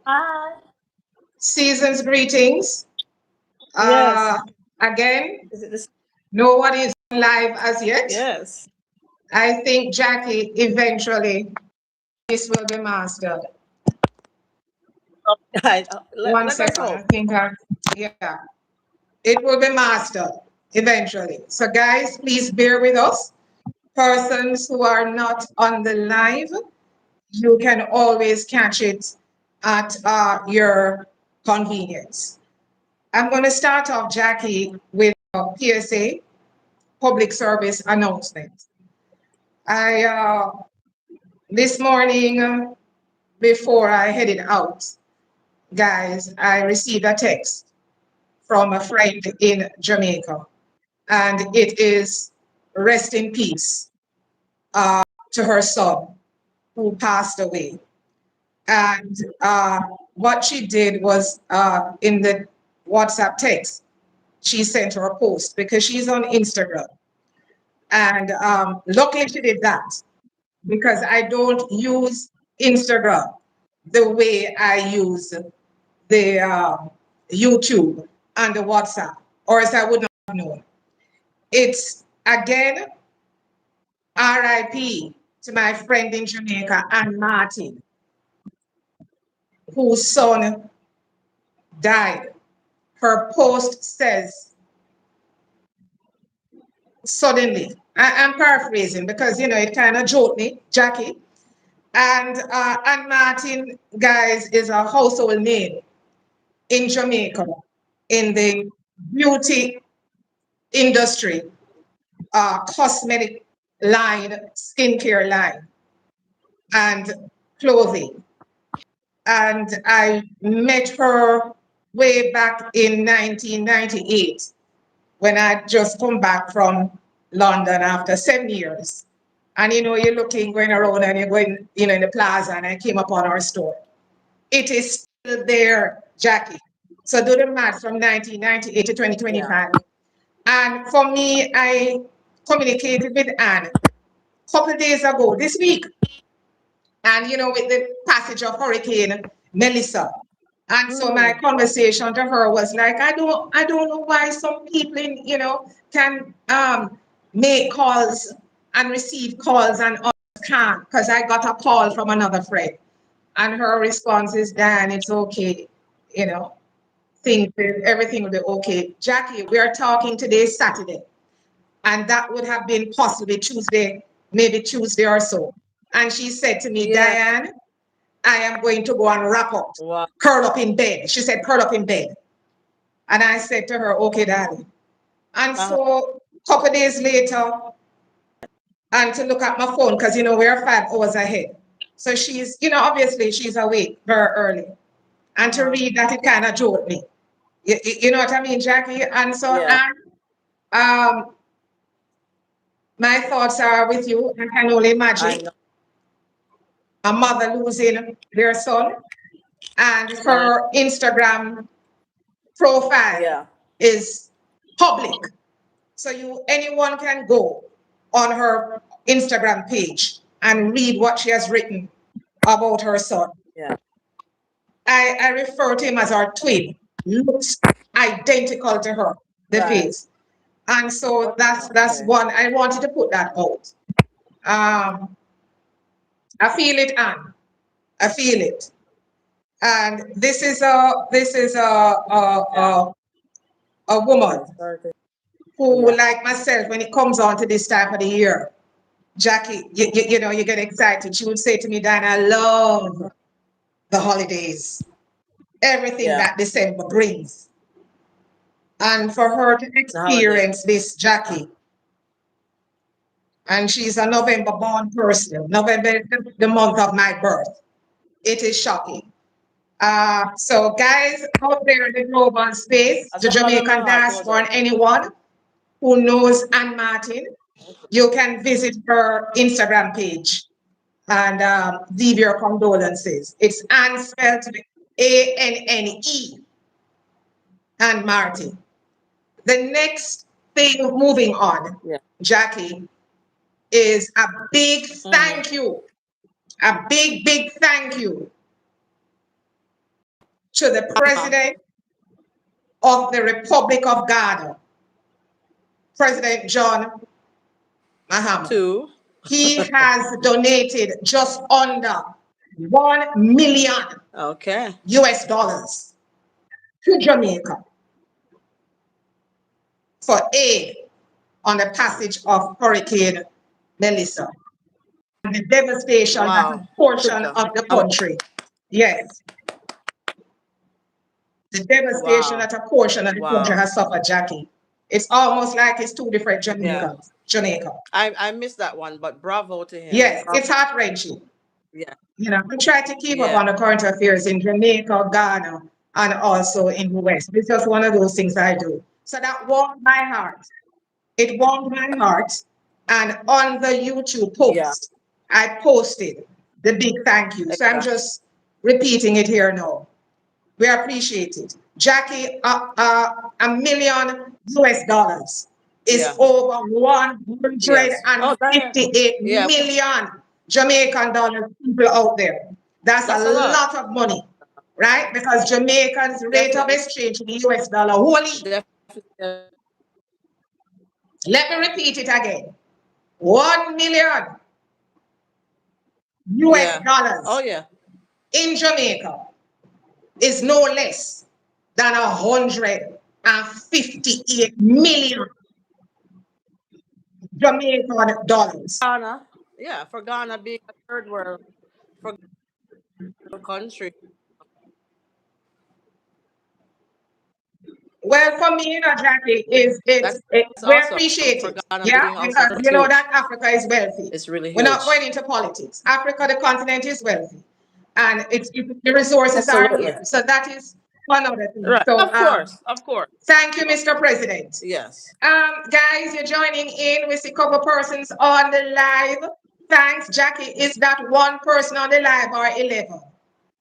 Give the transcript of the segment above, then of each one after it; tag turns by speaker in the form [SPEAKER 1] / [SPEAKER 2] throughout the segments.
[SPEAKER 1] Hi.
[SPEAKER 2] Season's greetings.
[SPEAKER 1] Yes.
[SPEAKER 2] Again,
[SPEAKER 1] Is it this?
[SPEAKER 2] no one is live as yet.
[SPEAKER 1] Yes.
[SPEAKER 2] I think Jackie, eventually this will be mastered. One
[SPEAKER 1] Let us
[SPEAKER 2] second, I
[SPEAKER 1] hope.
[SPEAKER 2] think yeah, it will be mastered eventually. So guys, please bear with us. Persons who are not on the live, you can always catch it at your convenience. I'm going to start off, Jackie, with a PSA, public service announcement. I This morning, before I headed out, guys, I received a text from a friend in Jamaica, and it is rest in peace to her son who passed away. And what she did was in the WhatsApp text, she sent her a post because she's on Instagram. And luckily she did that because I don't use Instagram the way I use the YouTube and the WhatsApp, or else I would not have known. It's again RIP to my friend in Jamaica, Anne Martin, whose son died. Her post says, suddenly, I'm paraphrasing because, it kind of jolted me, Jackie. And Anne Martin, guys, is a household name in Jamaica in the beauty industry, cosmetic line, skincare line, and clothing. And I met her way back in 1998 when I just come back from London after 7 years. And you're looking, going around, and you're going, in the plaza, and I came upon our store. It is still there, Jackie. So do the math from 1998 to
[SPEAKER 1] Yeah.
[SPEAKER 2] 2025. And for me, I communicated with Anne a couple of days ago, this week, and with the passage of Hurricane Melissa. And so my conversation to her was like, I don't know why some people can make calls and receive calls and others can't. Because I got a call from another friend. And her response is, Dan, it's okay. You know, everything will be okay. Jackie, we are talking today, Saturday. And that would have been possibly Tuesday, maybe Tuesday or so. And she said to me,
[SPEAKER 1] Yeah.
[SPEAKER 2] Diane, I am going to go and wrap up,
[SPEAKER 1] Wow.
[SPEAKER 2] curl up in bed. She said, curl up in bed. And I said to her, okay, daddy. And
[SPEAKER 1] Uh-huh.
[SPEAKER 2] so a couple of days later, and to look at my phone, because, we're 5 hours ahead. So she's, obviously she's awake very early. And to
[SPEAKER 1] Uh-huh.
[SPEAKER 2] read that, it kind of jolted me. You know what I mean, Jackie? And so,
[SPEAKER 1] Yeah.
[SPEAKER 2] um, my thoughts are with you. I can only
[SPEAKER 1] I
[SPEAKER 2] imagine
[SPEAKER 1] know.
[SPEAKER 2] a mother losing their son, and
[SPEAKER 1] I
[SPEAKER 2] her Instagram profile
[SPEAKER 1] Yeah.
[SPEAKER 2] is public. So anyone can go on her Instagram page and read what she has written about her son.
[SPEAKER 1] Yeah.
[SPEAKER 2] I refer to him as our twin, looks identical to her, the
[SPEAKER 1] Right.
[SPEAKER 2] face. And so that's
[SPEAKER 1] Okay.
[SPEAKER 2] one. I wanted to put that out. Um, I feel it, Anne. I feel it. And
[SPEAKER 1] Yeah.
[SPEAKER 2] a woman
[SPEAKER 1] Okay. Sorry.
[SPEAKER 2] who,
[SPEAKER 1] Yeah.
[SPEAKER 2] like myself, when it comes on to this time of the year, Jackie, you get excited. She would say to me, Dan, I love the holidays, everything
[SPEAKER 1] Yeah.
[SPEAKER 2] that December brings. And for her to
[SPEAKER 1] The holiday.
[SPEAKER 2] experience this, Jackie, and she's a November born person, November is the month of my birth. It is shocking. So, guys out there in the global space,
[SPEAKER 1] As
[SPEAKER 2] the
[SPEAKER 1] a mother, my
[SPEAKER 2] Jamaican
[SPEAKER 1] heart goes
[SPEAKER 2] diaspora,
[SPEAKER 1] out
[SPEAKER 2] and
[SPEAKER 1] to you.
[SPEAKER 2] anyone who knows Anne Martin, you can visit her Instagram page and leave your condolences. It's Anne spelled Anne, Anne Martin. The next thing moving on,
[SPEAKER 1] Yeah.
[SPEAKER 2] Jackie, is a big
[SPEAKER 1] Mm-hmm.
[SPEAKER 2] thank you. A big, big thank you to the President of the Republic of Ghana, President John Mahama.
[SPEAKER 1] Two.
[SPEAKER 2] He has donated just under 1 million
[SPEAKER 1] Okay.
[SPEAKER 2] US dollars to Jamaica for aid on the passage of Hurricane Melissa and the devastation that a
[SPEAKER 1] Wow.
[SPEAKER 2] portion
[SPEAKER 1] Africa.
[SPEAKER 2] of the country, yes, the devastation
[SPEAKER 1] Wow.
[SPEAKER 2] that a portion of the country
[SPEAKER 1] Wow.
[SPEAKER 2] has suffered, Jackie. It's almost like it's two different
[SPEAKER 1] Yeah.
[SPEAKER 2] Jamaicas. Jamaica.
[SPEAKER 1] I missed that one, but bravo to him.
[SPEAKER 2] Yes, it's heart wrenching.
[SPEAKER 1] Yeah.
[SPEAKER 2] You know, we try to keep up
[SPEAKER 1] Yeah.
[SPEAKER 2] on the current affairs in Jamaica, Ghana, and also in the West. It's just one of those things I do. So that warmed my heart. It warmed my heart. And on the YouTube
[SPEAKER 1] Yeah.
[SPEAKER 2] post, I posted the big thank you. So I'm
[SPEAKER 1] Exactly.
[SPEAKER 2] just repeating it here now. We appreciate it. Jackie, a million US dollars is
[SPEAKER 1] Yeah.
[SPEAKER 2] over
[SPEAKER 1] Yes. Oh, Diane.
[SPEAKER 2] 158
[SPEAKER 1] Yeah.
[SPEAKER 2] million Jamaican dollars people out there. That's a
[SPEAKER 1] That's a lot.
[SPEAKER 2] lot of money, right? Because Jamaica's rate of
[SPEAKER 1] Definitely.
[SPEAKER 2] exchange to the US dollar, holy.
[SPEAKER 1] Definitely.
[SPEAKER 2] Let me repeat it again. 1 million US
[SPEAKER 1] Yeah. Oh,
[SPEAKER 2] dollars
[SPEAKER 1] yeah.
[SPEAKER 2] in Jamaica is no less than 158 million Jamaican dollars.
[SPEAKER 1] Ghana. Yeah. For Ghana being a third world for country.
[SPEAKER 2] Well, for me, you know, Jackie,
[SPEAKER 1] That's
[SPEAKER 2] we
[SPEAKER 1] awesome.
[SPEAKER 2] appreciate
[SPEAKER 1] For
[SPEAKER 2] it.
[SPEAKER 1] Ghana
[SPEAKER 2] Yeah,
[SPEAKER 1] being also
[SPEAKER 2] because
[SPEAKER 1] that's
[SPEAKER 2] you know
[SPEAKER 1] huge.
[SPEAKER 2] that Africa is wealthy.
[SPEAKER 1] It's really
[SPEAKER 2] We're not
[SPEAKER 1] huge.
[SPEAKER 2] going into politics. Africa, the continent, is wealthy, and the resources are
[SPEAKER 1] Absolutely.
[SPEAKER 2] here. So that is one other thing.
[SPEAKER 1] Right.
[SPEAKER 2] So
[SPEAKER 1] Of course. Of course.
[SPEAKER 2] thank you, Mr. President.
[SPEAKER 1] Yes.
[SPEAKER 2] Guys, you're joining in. We see a couple persons on the live. Thanks, Jackie. Is that one person on the live or 11?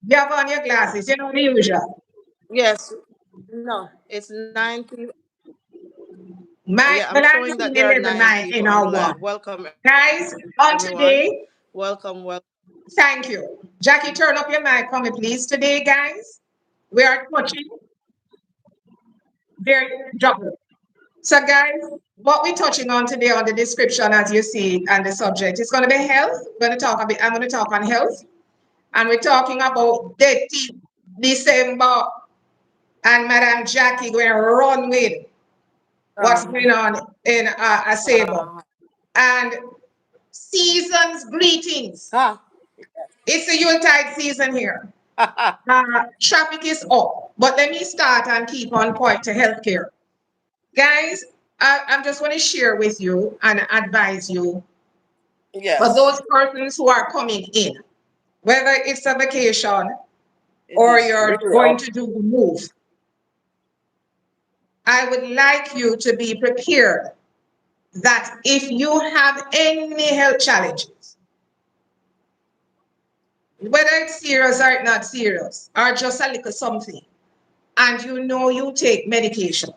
[SPEAKER 2] You have on your glasses, you know the usual.
[SPEAKER 1] Yes. No. It's 9 people.
[SPEAKER 2] My,
[SPEAKER 1] Yeah. I'm
[SPEAKER 2] well, I'm
[SPEAKER 1] showing that
[SPEAKER 2] seeing
[SPEAKER 1] there are
[SPEAKER 2] 11
[SPEAKER 1] nine
[SPEAKER 2] my, in
[SPEAKER 1] people on
[SPEAKER 2] our
[SPEAKER 1] the
[SPEAKER 2] one.
[SPEAKER 1] live. Welcome,
[SPEAKER 2] Guys, on
[SPEAKER 1] everyone.
[SPEAKER 2] today,
[SPEAKER 1] Welcome. Welcome.
[SPEAKER 2] thank you. Jackie, turn up your mic for me, please. Today, guys, we are touching very double. So, guys, what we're touching on today on the description, as you see, and the subject is going to be health. We're going to talk a bit. I'm going to talk on health, and we're talking about Detty December and Madam Jackie going to run with what's
[SPEAKER 1] Uh,
[SPEAKER 2] going on in Asebu.
[SPEAKER 1] uh,
[SPEAKER 2] And season's greetings.
[SPEAKER 1] huh.
[SPEAKER 2] It's the Yuletide season here. Traffic is up, but let me start and keep on point to healthcare. Guys, I'm just going to share with you and advise you for
[SPEAKER 1] Yes.
[SPEAKER 2] those persons who are coming in, whether it's a vacation
[SPEAKER 1] It
[SPEAKER 2] or
[SPEAKER 1] is
[SPEAKER 2] you're
[SPEAKER 1] really
[SPEAKER 2] going
[SPEAKER 1] up.
[SPEAKER 2] to do the move. I would like you to be prepared that if you have any health challenges, whether it's serious or it's not serious, or just a little something, and you know you take medication,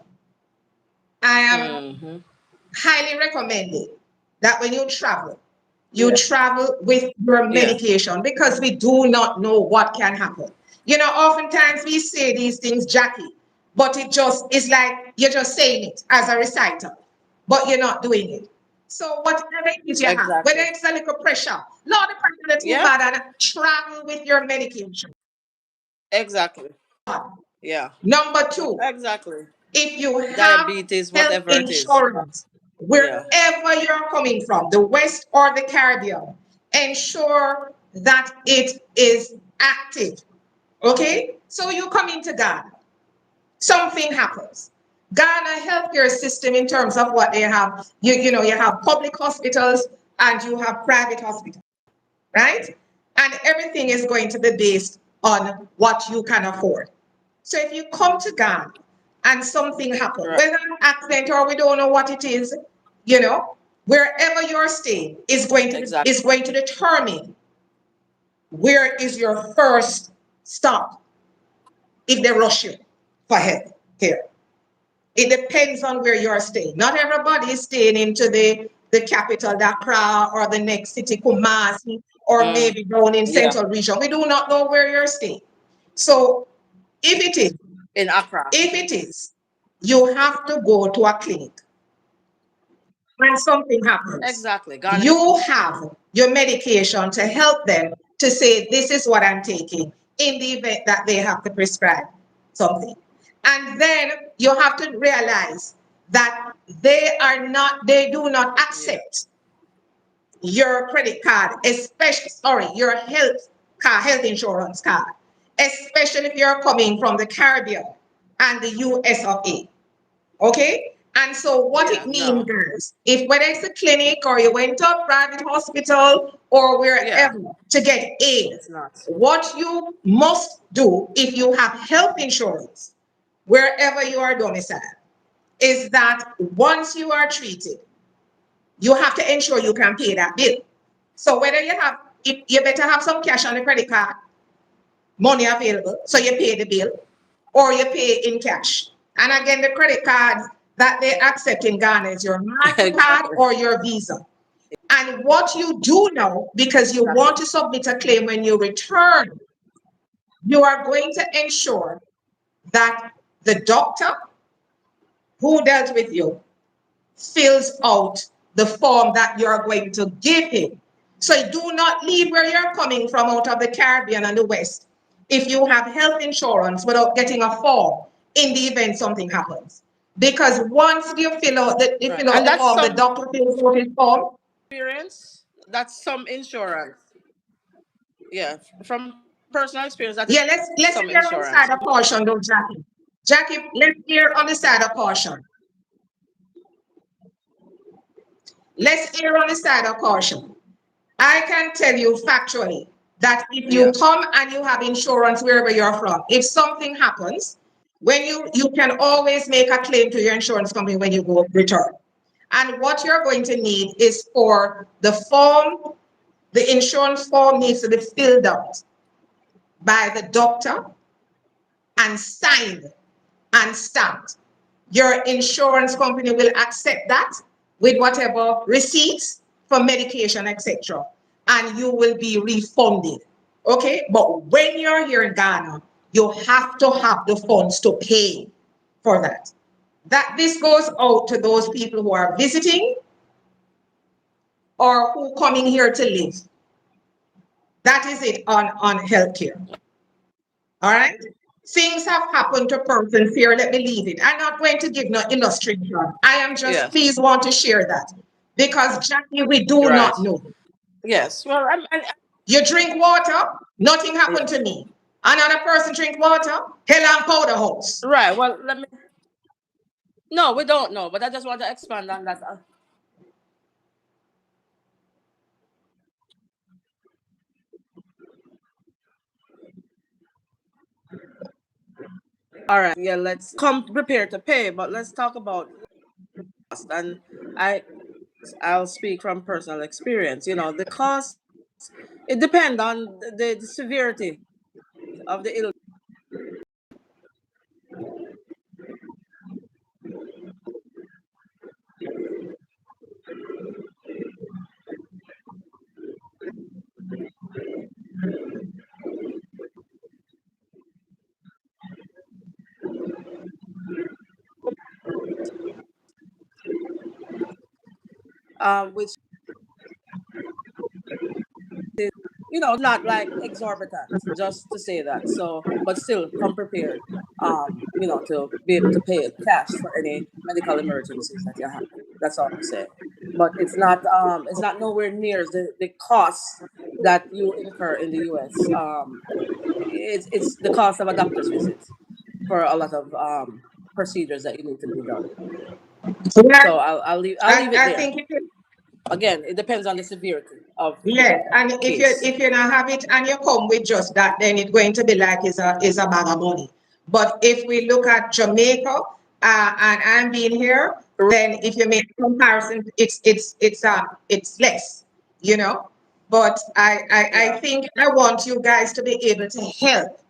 [SPEAKER 2] I am
[SPEAKER 1] Mm-hmm.
[SPEAKER 2] highly recommended that when you
[SPEAKER 1] Yeah.
[SPEAKER 2] travel with your
[SPEAKER 1] Yeah.
[SPEAKER 2] medication because we do not know what can happen. You know, oftentimes we say these things, Jackie, but it just is like you're just saying it as a reciter, but you're not doing it. So whatever it is you have, whether
[SPEAKER 1] Exactly.
[SPEAKER 2] it's a little pressure, Lord, the pressure that's too
[SPEAKER 1] Yeah.
[SPEAKER 2] bad, and travel with your medication.
[SPEAKER 1] Exactly. Yeah.
[SPEAKER 2] Number two,
[SPEAKER 1] Exactly.
[SPEAKER 2] if you have
[SPEAKER 1] Diabetes,
[SPEAKER 2] health
[SPEAKER 1] whatever it is.
[SPEAKER 2] insurance,
[SPEAKER 1] Yeah.
[SPEAKER 2] wherever you're coming from, the West or the Caribbean, ensure that it is active. Okay? So you come into Ghana, something happens. Ghana healthcare system in terms of what they have, you know, you have public hospitals and you have private hospitals, right? And everything is going to be based on what you can afford. So if you come to Ghana and something happens,
[SPEAKER 1] Right.
[SPEAKER 2] whether an accident or we don't know what it is, you know, wherever you're staying
[SPEAKER 1] Exactly.
[SPEAKER 2] is going to determine where is your first stop if they rush you for help here. It depends on where you're staying. Not everybody is staying into the capital, Accra, or the next city, Kumasi, or
[SPEAKER 1] Mm.
[SPEAKER 2] maybe down in
[SPEAKER 1] Yeah.
[SPEAKER 2] central region. We do not know where you're staying. So If it is,
[SPEAKER 1] in Accra.
[SPEAKER 2] if it is, you have to go to a clinic when something happens.
[SPEAKER 1] Exactly. Ghana is
[SPEAKER 2] You have your medication to help them to say, this is what I'm taking in the event that they have to prescribe something. And then you have to realize that they do not
[SPEAKER 1] yeah.
[SPEAKER 2] accept your credit card, especially, sorry, your health insurance card, especially if you're coming from the Caribbean and the US of A. Okay? And so what
[SPEAKER 1] Yeah.
[SPEAKER 2] it means,
[SPEAKER 1] No.
[SPEAKER 2] girls, if whether it's a clinic or you went to a private hospital or
[SPEAKER 1] Yeah.
[SPEAKER 2] wherever to get aid,
[SPEAKER 1] It's not.
[SPEAKER 2] what you must do if you have health insurance, wherever you are domiciled, is that once you are treated, you have to ensure you can pay that bill. So whether if you better have some cash on the credit card, money available, so you pay the bill, or you pay in cash. And again, the credit cards that they accept in Ghana is your MasterCard
[SPEAKER 1] Exactly.
[SPEAKER 2] or your Visa. And what you do now, because you
[SPEAKER 1] Exactly.
[SPEAKER 2] want to submit a claim when you return, you are going to ensure that the doctor who dealt with you fills out the form that you're going to give him. So do not leave where you're coming from out of the Caribbean and the West if you have health insurance without getting a form in the event something happens. Because once you
[SPEAKER 1] Right.
[SPEAKER 2] fill out
[SPEAKER 1] And
[SPEAKER 2] the
[SPEAKER 1] that's
[SPEAKER 2] form, the
[SPEAKER 1] some
[SPEAKER 2] doctor fills out his form.
[SPEAKER 1] experience. That's some insurance. Yeah. From personal experience, that is
[SPEAKER 2] Yeah,
[SPEAKER 1] some
[SPEAKER 2] let's
[SPEAKER 1] insurance.
[SPEAKER 2] err on the side of caution, though, Jackie. Jackie, let's err on the side of caution. Let's err on the side of caution. I can tell you factually that if you
[SPEAKER 1] Yeah.
[SPEAKER 2] come and you have insurance wherever you're from, if something happens, when you can always make a claim to your insurance company when you go return. And what you're going to need is for the form, the insurance form needs to be filled out by the doctor and signed and stamped. Your insurance company will accept that with whatever receipts for medication, etc. And you will be refunded. Okay? But when you're here in Ghana, you have to have the funds to pay for that. That this goes out to those people who are visiting or who coming here to live. That is it on healthcare. All right. Things have happened to persons here. Let me leave it. I'm not going to give no illustration. I am just
[SPEAKER 1] Yes.
[SPEAKER 2] please want to share that because Jackie, we do
[SPEAKER 1] Right.
[SPEAKER 2] not know.
[SPEAKER 1] Yes. Well,
[SPEAKER 2] You drink water, nothing
[SPEAKER 1] yeah.
[SPEAKER 2] happened to me. Another person drink water, hell and powder house.
[SPEAKER 1] Right. Well, let me. No, we don't know, but I just want to expand on that. All right. Yeah. Let's come prepared to pay, but let's talk about cost. And I, I'll speak from personal experience. The cost. It depends on the severity of the illness. Which not like exorbitant, just to say that. So, but still come prepared, to be able to pay cash for any medical emergencies that you have. That's all I'm saying. But it's not nowhere near the cost that you incur in the US. It's the cost of a doctor's visit for a lot of procedures that you need to be done.
[SPEAKER 2] Well,
[SPEAKER 1] So I'll leave it
[SPEAKER 2] I
[SPEAKER 1] there.
[SPEAKER 2] think it,
[SPEAKER 1] Again, it depends on the severity of
[SPEAKER 2] yes, and
[SPEAKER 1] the case.
[SPEAKER 2] if you don't have it and you come with just that, then it's going to be like is a bag of money. But if we look at Jamaica, and I'm being here, then if you make comparison, it's less, you know. But I
[SPEAKER 1] Yeah.
[SPEAKER 2] think I want you guys to be able to help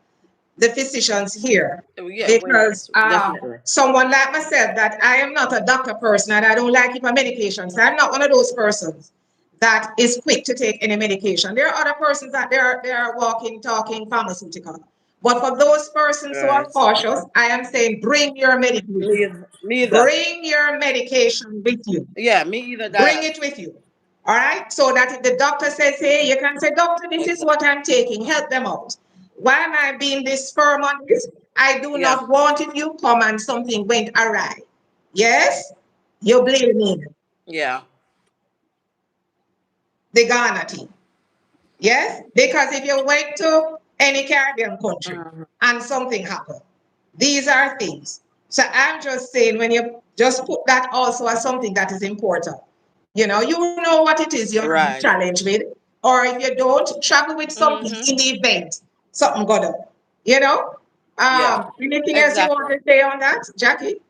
[SPEAKER 2] the physicians here
[SPEAKER 1] Yeah,
[SPEAKER 2] because
[SPEAKER 1] definitely.
[SPEAKER 2] someone like myself that I am not a doctor person and I don't like it for medication. So I'm not one of those persons that is quick to take any medication. There are other persons that they are walking, talking pharmaceutical. But for those persons who are
[SPEAKER 1] Right.
[SPEAKER 2] cautious, I am saying bring your medication.
[SPEAKER 1] Me either.
[SPEAKER 2] Bring your medication with you.
[SPEAKER 1] Yeah, me either,
[SPEAKER 2] Bring
[SPEAKER 1] Diane.
[SPEAKER 2] it with you. All right. So that if the doctor says, hey, you can say, doctor, this is
[SPEAKER 1] Exactly.
[SPEAKER 2] what I'm taking. Help them out. Why am I being this firm on this? I do
[SPEAKER 1] Yeah.
[SPEAKER 2] not want if you come and something went awry. Yes? You blame me.
[SPEAKER 1] Yeah.
[SPEAKER 2] The Ghana team. Yes? Because if you went to any Caribbean country
[SPEAKER 1] Mhm.
[SPEAKER 2] and something happened, these are things. So I'm just saying when you just put that also as something that is important. You know what it is you're
[SPEAKER 1] Right.
[SPEAKER 2] challenged with. Or if you don't, travel with something
[SPEAKER 1] Mm-hmm.
[SPEAKER 2] in the event, something got up. You know?
[SPEAKER 1] Yeah.
[SPEAKER 2] Anything else you want
[SPEAKER 1] Exactly.
[SPEAKER 2] to say on that, Jackie?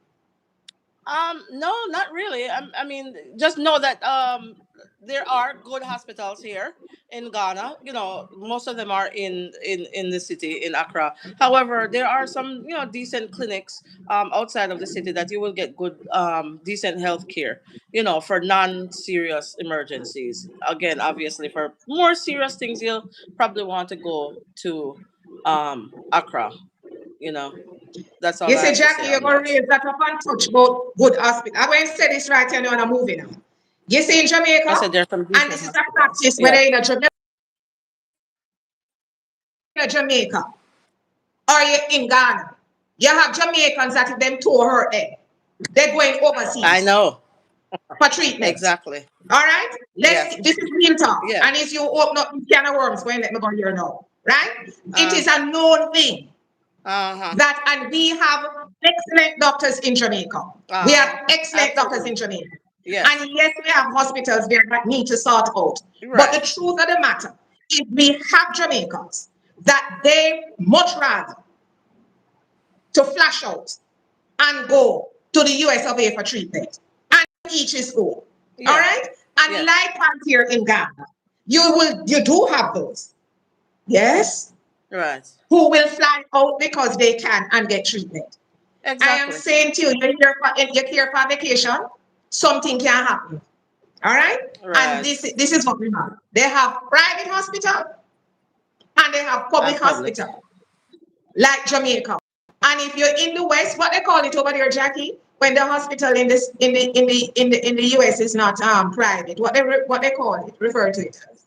[SPEAKER 1] No, not really. I mean, just know that there are good hospitals here in Ghana. Most of them are in the city in Accra. However, there are some decent clinics outside of the city that you will get good decent health care. For non-serious emergencies. Again, obviously, for more serious things, you'll probably want to go to Accra. You know, that's all
[SPEAKER 2] You
[SPEAKER 1] I
[SPEAKER 2] see,
[SPEAKER 1] have to say
[SPEAKER 2] Jackie, you're
[SPEAKER 1] on
[SPEAKER 2] going to
[SPEAKER 1] that.
[SPEAKER 2] raise that up and touch about good hospital. I'm going to say this right here and I'm moving on. You see, in
[SPEAKER 1] I
[SPEAKER 2] Jamaica,
[SPEAKER 1] said there's some
[SPEAKER 2] and
[SPEAKER 1] decent
[SPEAKER 2] this is a
[SPEAKER 1] hospitals.
[SPEAKER 2] practice whether
[SPEAKER 1] Yeah.
[SPEAKER 2] in Jamaica or you're in Ghana, you have Jamaicans that if them toe hurt them, they're going
[SPEAKER 1] I
[SPEAKER 2] overseas
[SPEAKER 1] know.
[SPEAKER 2] for treatment.
[SPEAKER 1] Exactly.
[SPEAKER 2] All right?
[SPEAKER 1] Yes.
[SPEAKER 2] This is real talk.
[SPEAKER 1] Yeah.
[SPEAKER 2] And if you open up the can of worms, go and let me go here now. Right? It
[SPEAKER 1] Uh
[SPEAKER 2] is a known thing
[SPEAKER 1] uh-huh.
[SPEAKER 2] that, and we have excellent doctors in Jamaica. We
[SPEAKER 1] Uh-huh.
[SPEAKER 2] have excellent doctors in
[SPEAKER 1] Absolutely.
[SPEAKER 2] Jamaica.
[SPEAKER 1] Yes.
[SPEAKER 2] And yes, we have hospitals there that need to sort out. But the
[SPEAKER 1] Right.
[SPEAKER 2] truth of the matter is we have Jamaicans that they much rather to flash out and go to the US of A for treatment. And each is own. All
[SPEAKER 1] Yeah.
[SPEAKER 2] right? And
[SPEAKER 1] Yes.
[SPEAKER 2] like here in Ghana, you do have those, yes,
[SPEAKER 1] Right.
[SPEAKER 2] who will fly out because they can and get treatment. I am
[SPEAKER 1] Exactly.
[SPEAKER 2] saying to you, you're here for vacation, something can happen. All right? And
[SPEAKER 1] Right.
[SPEAKER 2] this is what we have. They have private hospital and they have public
[SPEAKER 1] And public.
[SPEAKER 2] hospital, like Jamaica. And if you're in the West, what they call it over there, Jackie, when the hospital in the US is not private, what they call it, refer to it as.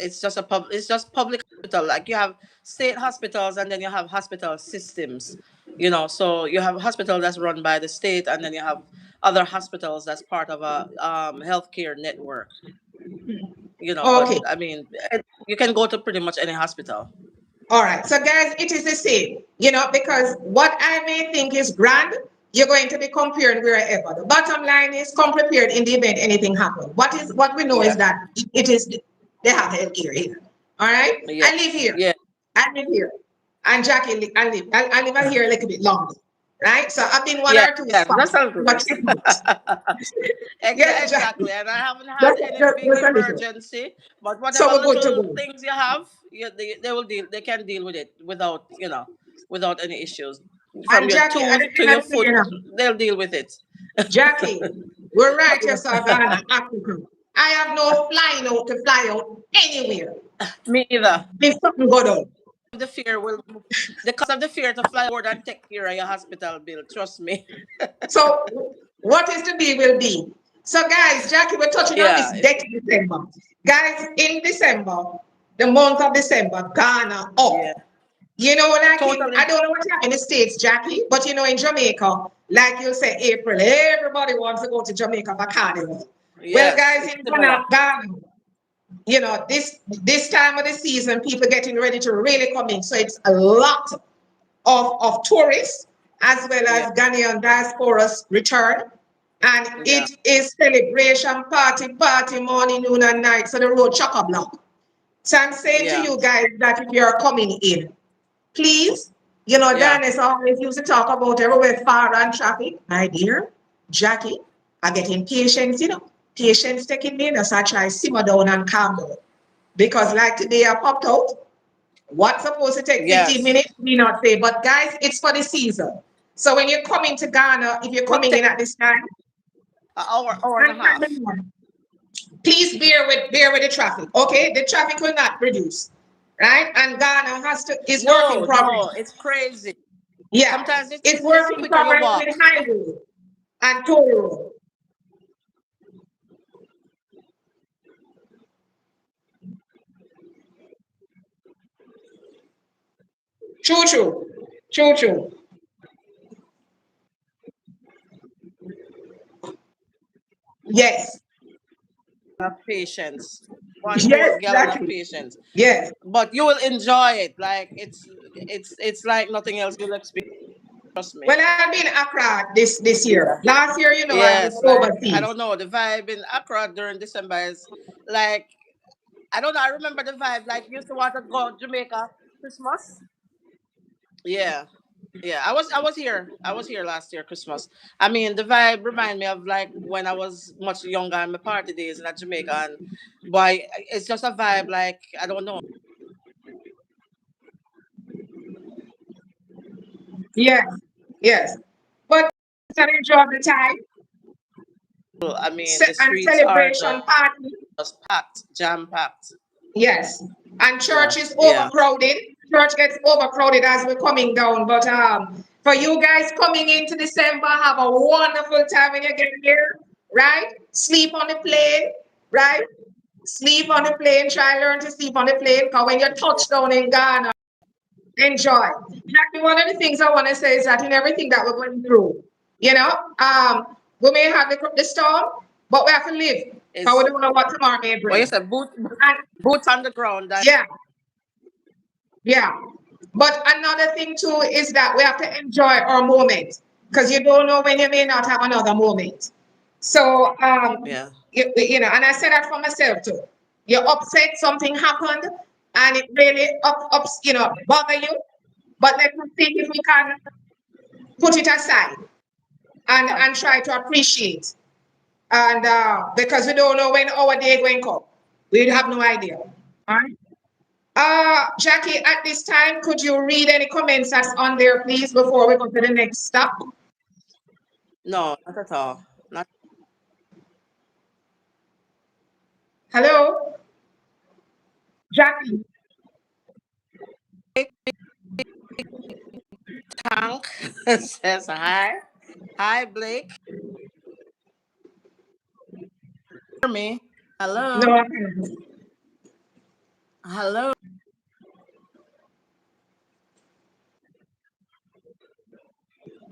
[SPEAKER 1] It's just public hospital. Like you have state hospitals and then you have hospital systems. So you have a hospital that's run by the state and then you have other hospitals that's part of a healthcare network. But
[SPEAKER 2] Okay.
[SPEAKER 1] I mean, you can go to pretty much any hospital.
[SPEAKER 2] All right. So, guys, it is the same, because what I may think is grand, you're going to be compared wherever. The bottom line is come prepared in the event anything happens. What we know is
[SPEAKER 1] Yeah.
[SPEAKER 2] that it is they have health care here. All right.
[SPEAKER 1] Yeah.
[SPEAKER 2] I live here.
[SPEAKER 1] Yeah.
[SPEAKER 2] I live here. And Jackie, I live here a little bit longer. Right. So I've been one
[SPEAKER 1] Yeah.
[SPEAKER 2] or two
[SPEAKER 1] Yeah. That
[SPEAKER 2] spots.
[SPEAKER 1] sounds
[SPEAKER 2] But
[SPEAKER 1] nice.
[SPEAKER 2] yes,
[SPEAKER 1] Exactly.
[SPEAKER 2] Jackie.
[SPEAKER 1] And I haven't had
[SPEAKER 2] Just,
[SPEAKER 1] any
[SPEAKER 2] just,
[SPEAKER 1] big
[SPEAKER 2] just a little.
[SPEAKER 1] emergency, but
[SPEAKER 2] So
[SPEAKER 1] whatever
[SPEAKER 2] we're good to
[SPEAKER 1] little
[SPEAKER 2] go.
[SPEAKER 1] things you have, they will deal. They can deal with it without any issues. From
[SPEAKER 2] And
[SPEAKER 1] your
[SPEAKER 2] Jackie,
[SPEAKER 1] tooth to your foot, they'll deal with it.
[SPEAKER 2] Jackie, we're
[SPEAKER 1] But
[SPEAKER 2] right here,
[SPEAKER 1] yeah,
[SPEAKER 2] South Ghana, Africa. I have no flying out to fly out anywhere.
[SPEAKER 1] me either.
[SPEAKER 2] If something go down.
[SPEAKER 1] The fear will the cost of the fear to fly aboard and take care of your hospital bill. Trust me.
[SPEAKER 2] So what is to be will be. So guys, Jackie, we're touching on this
[SPEAKER 1] Yeah.
[SPEAKER 2] date December. Guys, in December, the month of December, Ghana
[SPEAKER 1] Yeah.
[SPEAKER 2] up. Like I
[SPEAKER 1] Totally.
[SPEAKER 2] don't know what's happening in the States, Jackie, but in Jamaica, like you say, April, everybody wants to go to Jamaica for carnival. Well,
[SPEAKER 1] Yes.
[SPEAKER 2] guys,
[SPEAKER 1] It's
[SPEAKER 2] in
[SPEAKER 1] similar.
[SPEAKER 2] Ghana, this time of the season, people getting ready to really come in. So it's a lot of tourists as well
[SPEAKER 1] Yeah.
[SPEAKER 2] as Ghanaian diasporas return. And
[SPEAKER 1] Yeah.
[SPEAKER 2] it is celebration, party, morning, noon, and night. So the road chock a block. So I'm saying to
[SPEAKER 1] Yeah.
[SPEAKER 2] you guys that if you're coming in, please,
[SPEAKER 1] Yeah.
[SPEAKER 2] Dennis always used to talk about everywhere far and traffic. My dear Jackie, I get impatient, Patience taking me in, so I try simmer down and calm down. Because like today I popped out, what's supposed to take 15
[SPEAKER 1] Yes.
[SPEAKER 2] minutes, we not say. But guys, it's for the season. So when you're coming to Ghana, if you're
[SPEAKER 1] We'll
[SPEAKER 2] coming
[SPEAKER 1] take
[SPEAKER 2] in at this time,
[SPEAKER 1] an hour and a half.
[SPEAKER 2] please bear with the traffic. Okay, the traffic will not reduce. right? And Ghana is working
[SPEAKER 1] No,
[SPEAKER 2] progress.
[SPEAKER 1] no, it's crazy.
[SPEAKER 2] Yeah,
[SPEAKER 1] Sometimes
[SPEAKER 2] it's
[SPEAKER 1] it's
[SPEAKER 2] working
[SPEAKER 1] quicker you
[SPEAKER 2] progress with
[SPEAKER 1] walk.
[SPEAKER 2] high road and toll road. True, true, true, true. Yes,
[SPEAKER 1] Have patience. One
[SPEAKER 2] yes,
[SPEAKER 1] whole gallon of
[SPEAKER 2] exactly.
[SPEAKER 1] patience.
[SPEAKER 2] Yes.
[SPEAKER 1] But you will enjoy it. Like it's like nothing else you'll experience. Trust me.
[SPEAKER 2] Well, I've been Accra this year.
[SPEAKER 1] Yeah.
[SPEAKER 2] Last year, I was
[SPEAKER 1] Yes. Like I
[SPEAKER 2] overseas.
[SPEAKER 1] don't know. The vibe in Accra during December is like I don't know. I remember the vibe. Like you used to want to go Jamaica Christmas. Yeah. Yeah, I was here. I was here last year Christmas. I mean, the vibe remind me of like when I was much younger in my party days in Jamaica, and boy, it's just a vibe. Like I don't know.
[SPEAKER 2] Yes, yes. But it's an enjoyable time
[SPEAKER 1] I mean, the
[SPEAKER 2] and
[SPEAKER 1] streets are
[SPEAKER 2] celebration party.
[SPEAKER 1] just packed, jam packed.
[SPEAKER 2] Yes. And
[SPEAKER 1] Yeah,
[SPEAKER 2] church is
[SPEAKER 1] yeah.
[SPEAKER 2] overcrowded. Church gets overcrowded as we're coming down. But for you guys coming into December, have a wonderful time when you get here, right? Sleep on the plane, right? Sleep on the plane. Try learn to sleep on the plane. Because when you touch down in Ghana, enjoy. Jackie, one of the things I want to say is that in everything that we're going through, you know, we may have the storm, but we have to live. Because we
[SPEAKER 1] Is
[SPEAKER 2] don't know what tomorrow may
[SPEAKER 1] what you
[SPEAKER 2] bring.
[SPEAKER 1] said?
[SPEAKER 2] And
[SPEAKER 1] Boots on the ground. That
[SPEAKER 2] yeah, yeah. But another thing too is that we have to enjoy our moment because you don't know when you may not have another moment. So,
[SPEAKER 1] yeah.
[SPEAKER 2] and I say that for myself too. You're upset, something happened, and it really bother you. But let's see if we can put it aside and try to appreciate. And because we don't know when our day going to come, we have no idea. All right. Jackie, at this time, could you read any comments that's on there, please, before we go to the next stop?
[SPEAKER 1] No, not at all. Not
[SPEAKER 2] Hello, Jackie.
[SPEAKER 1] Tank says hi. Hi, Blake. Hear me?
[SPEAKER 2] No.
[SPEAKER 1] Hello. Hello.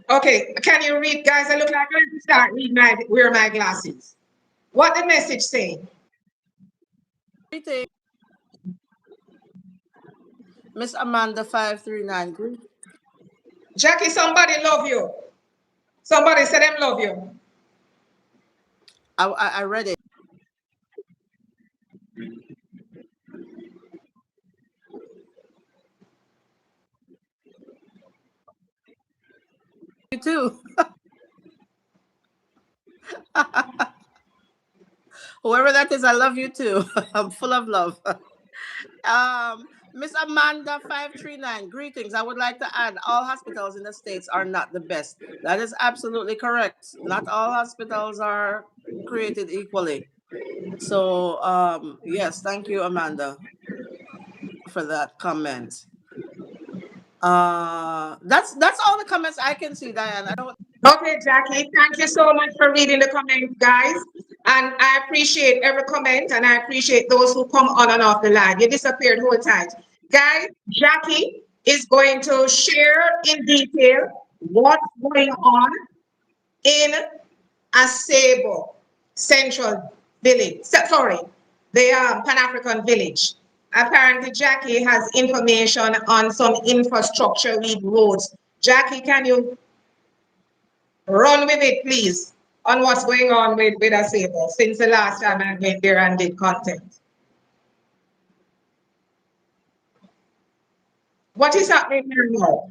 [SPEAKER 2] Okay, can you read, guys? I look like I have to start reading wear my glasses. What the message saying?
[SPEAKER 1] Greeting, Miss Amanda 539.
[SPEAKER 2] Jackie, somebody love you. Somebody said them love you.
[SPEAKER 1] I read it. You too. Whoever that is, I love you too. I'm full of love. Miss Amanda 539. Greetings. I would like to add all hospitals in the States are not the best. That is absolutely correct. Not all hospitals are created equally. So yes, thank you, Amanda, for that comment. That's all the comments I can see, Diane. I don't
[SPEAKER 2] Okay, Jackie, thank you so much for reading the comments, guys. And I appreciate every comment and I appreciate those who come on and off the line. You disappeared whole time. Guys, Jackie is going to share in detail what's going on in Asebu Central Village. Sorry, the Pan African Village. Apparently, Jackie has information on some infrastructure with roads. Jackie, can you run with it, please, on what's going on with Asebu since the last time I went there and did content? What is happening here now?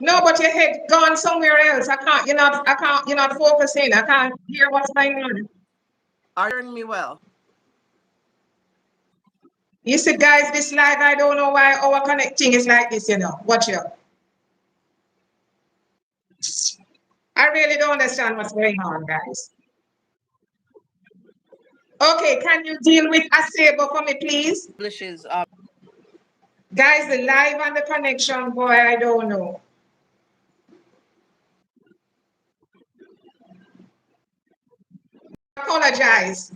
[SPEAKER 2] No, but your head gone somewhere else. You're not focusing. I can't hear what's going on.
[SPEAKER 1] are you hearing me well.
[SPEAKER 2] You see, guys, this live, I don't know why our connecting is like this, Watch you. I really don't understand what's going on, guys. Okay, can you deal with Asebu for me, please?
[SPEAKER 1] Publishes
[SPEAKER 2] Guys, the live and the connection, boy, I don't know. Apologize.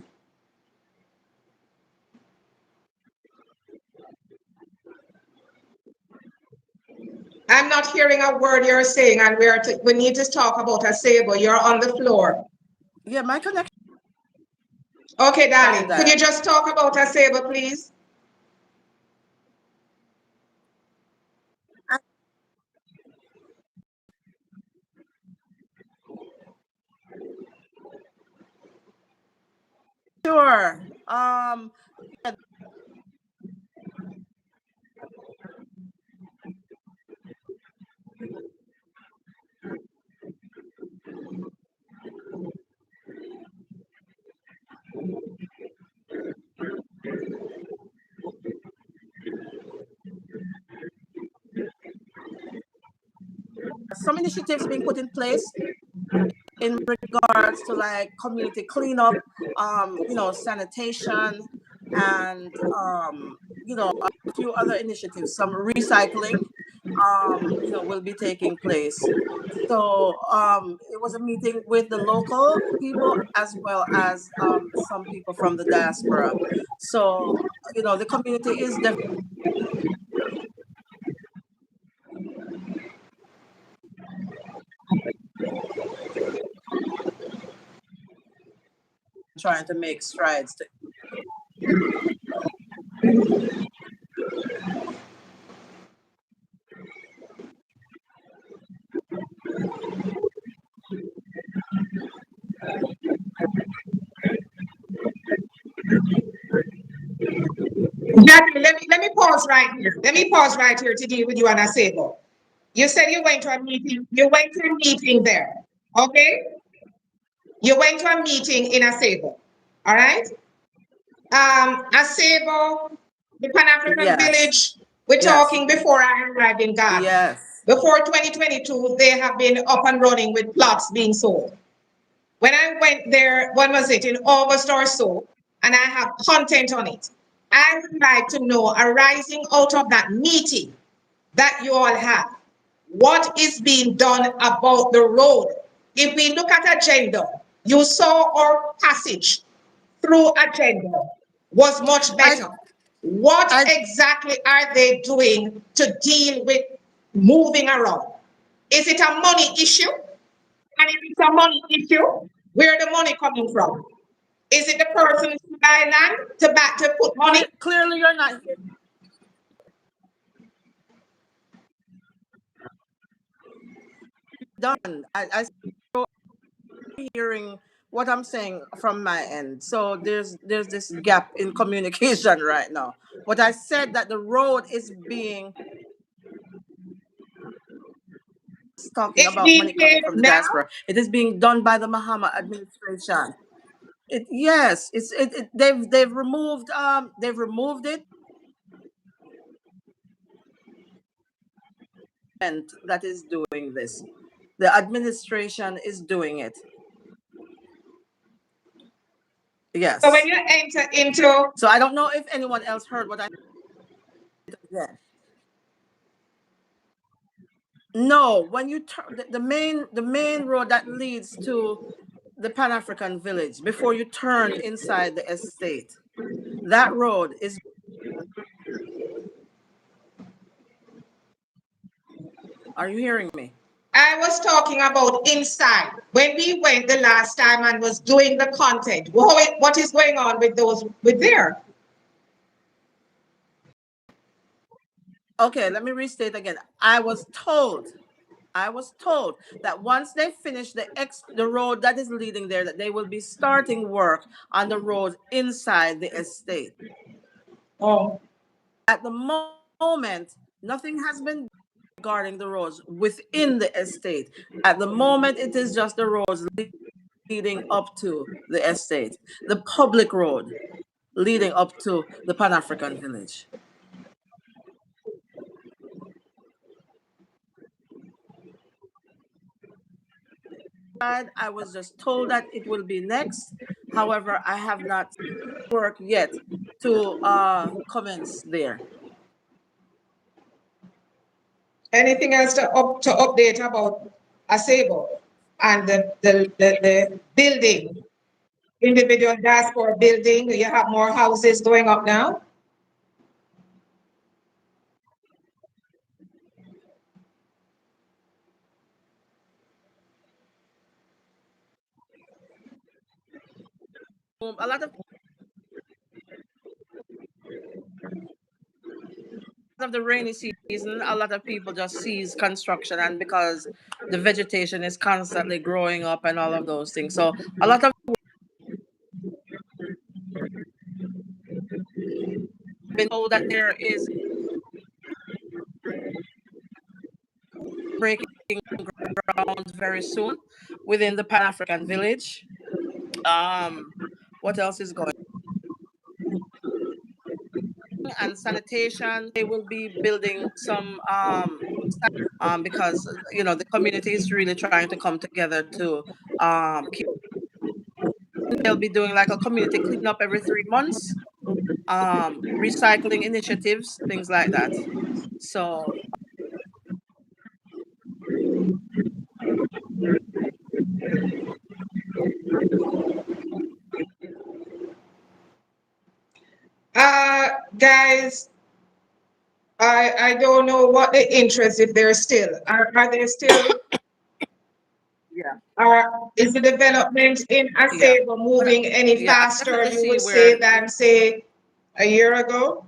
[SPEAKER 2] I'm not hearing a word you're saying, and we need to talk about Asebu. You're on the floor.
[SPEAKER 1] yeah, my connection.
[SPEAKER 2] Okay,
[SPEAKER 1] Thank you,
[SPEAKER 2] darling. Could you
[SPEAKER 1] Diane.
[SPEAKER 2] just talk about Asebu, please?
[SPEAKER 1] Sure. Yeah, some initiatives being put in place in regards to like community cleanup, sanitation, and a few other initiatives. Some recycling, will be taking place. So it was a meeting with the local people as well as some people from the diaspora. So the community is definitely trying to make strides to.
[SPEAKER 2] Jackie, let me pause right here. Let me pause right here to deal with you and Asebu. You said you went to a meeting. You went to a meeting there. Okay? You went to a meeting in Asebu. All right? Asebu, the Pan African
[SPEAKER 1] Yes,
[SPEAKER 2] Village, we're
[SPEAKER 1] yes,
[SPEAKER 2] talking before I arrived in Ghana.
[SPEAKER 1] yes.
[SPEAKER 2] Before 2022, they have been up and running with plots being sold. When I went there, when was it, in August or so, and I have content on it, I would like to know, arising out of that meeting that you all have, what is being done about the road? If we look at agenda, you saw our passage through agenda was much
[SPEAKER 1] I,
[SPEAKER 2] better. What
[SPEAKER 1] I
[SPEAKER 2] exactly are they doing to deal with moving around? Is it a money issue? And if it's a money issue, where the money coming from? Is it the person who buy land to back to put money?
[SPEAKER 1] clearly you're not done. I hearing what I'm saying from my end. So there's this gap in communication right now. What I said that the road is being talking
[SPEAKER 2] It's
[SPEAKER 1] about
[SPEAKER 2] being
[SPEAKER 1] money coming
[SPEAKER 2] paid
[SPEAKER 1] from the
[SPEAKER 2] now.
[SPEAKER 1] diaspora. It is being done by the Mahama administration. Yes, they've removed it, and that is doing this. The administration is doing it.
[SPEAKER 2] So when
[SPEAKER 1] Yes.
[SPEAKER 2] you enter into,
[SPEAKER 1] So I don't know if anyone else heard what I said. No, when you turn the main road that leads to the Pan African Village before you turn inside the estate, that road is. Are you hearing me?
[SPEAKER 2] I was talking about inside. When we went the last time and was doing the content, what is going on with those with there?
[SPEAKER 1] Okay, let me restate again. I was told that once they finish the road that is leading there, that they will be starting work on the road inside the estate.
[SPEAKER 2] Oh,
[SPEAKER 1] At the moment, nothing has been regarding the roads within the estate. At the moment, it is just the roads leading up to the estate, the public road leading up to the Pan African Village. I was just told that it will be next. However, I have not worked yet to commence there.
[SPEAKER 2] Anything else to update about Asebu and the building, individual diaspora building? You have more houses going up now?
[SPEAKER 1] A lot of the rainy season, a lot of people just cease construction, and because the vegetation is constantly growing up and all of those things, so a lot of been told that there is breaking ground very soon within the Pan African village. Um, what else is going? And sanitation. They will be building some because the community is really trying to come together to keep. They'll be doing like a community cleanup every 3 months, recycling initiatives, things like that. So
[SPEAKER 2] Guys, I don't know what the interest, if they're still, are they still,
[SPEAKER 1] yeah,
[SPEAKER 2] is the development in
[SPEAKER 1] yeah,
[SPEAKER 2] Asebu
[SPEAKER 1] but
[SPEAKER 2] moving any
[SPEAKER 1] yeah, I
[SPEAKER 2] faster,
[SPEAKER 1] definitely
[SPEAKER 2] you
[SPEAKER 1] see
[SPEAKER 2] would say,
[SPEAKER 1] where
[SPEAKER 2] than, say, a year ago?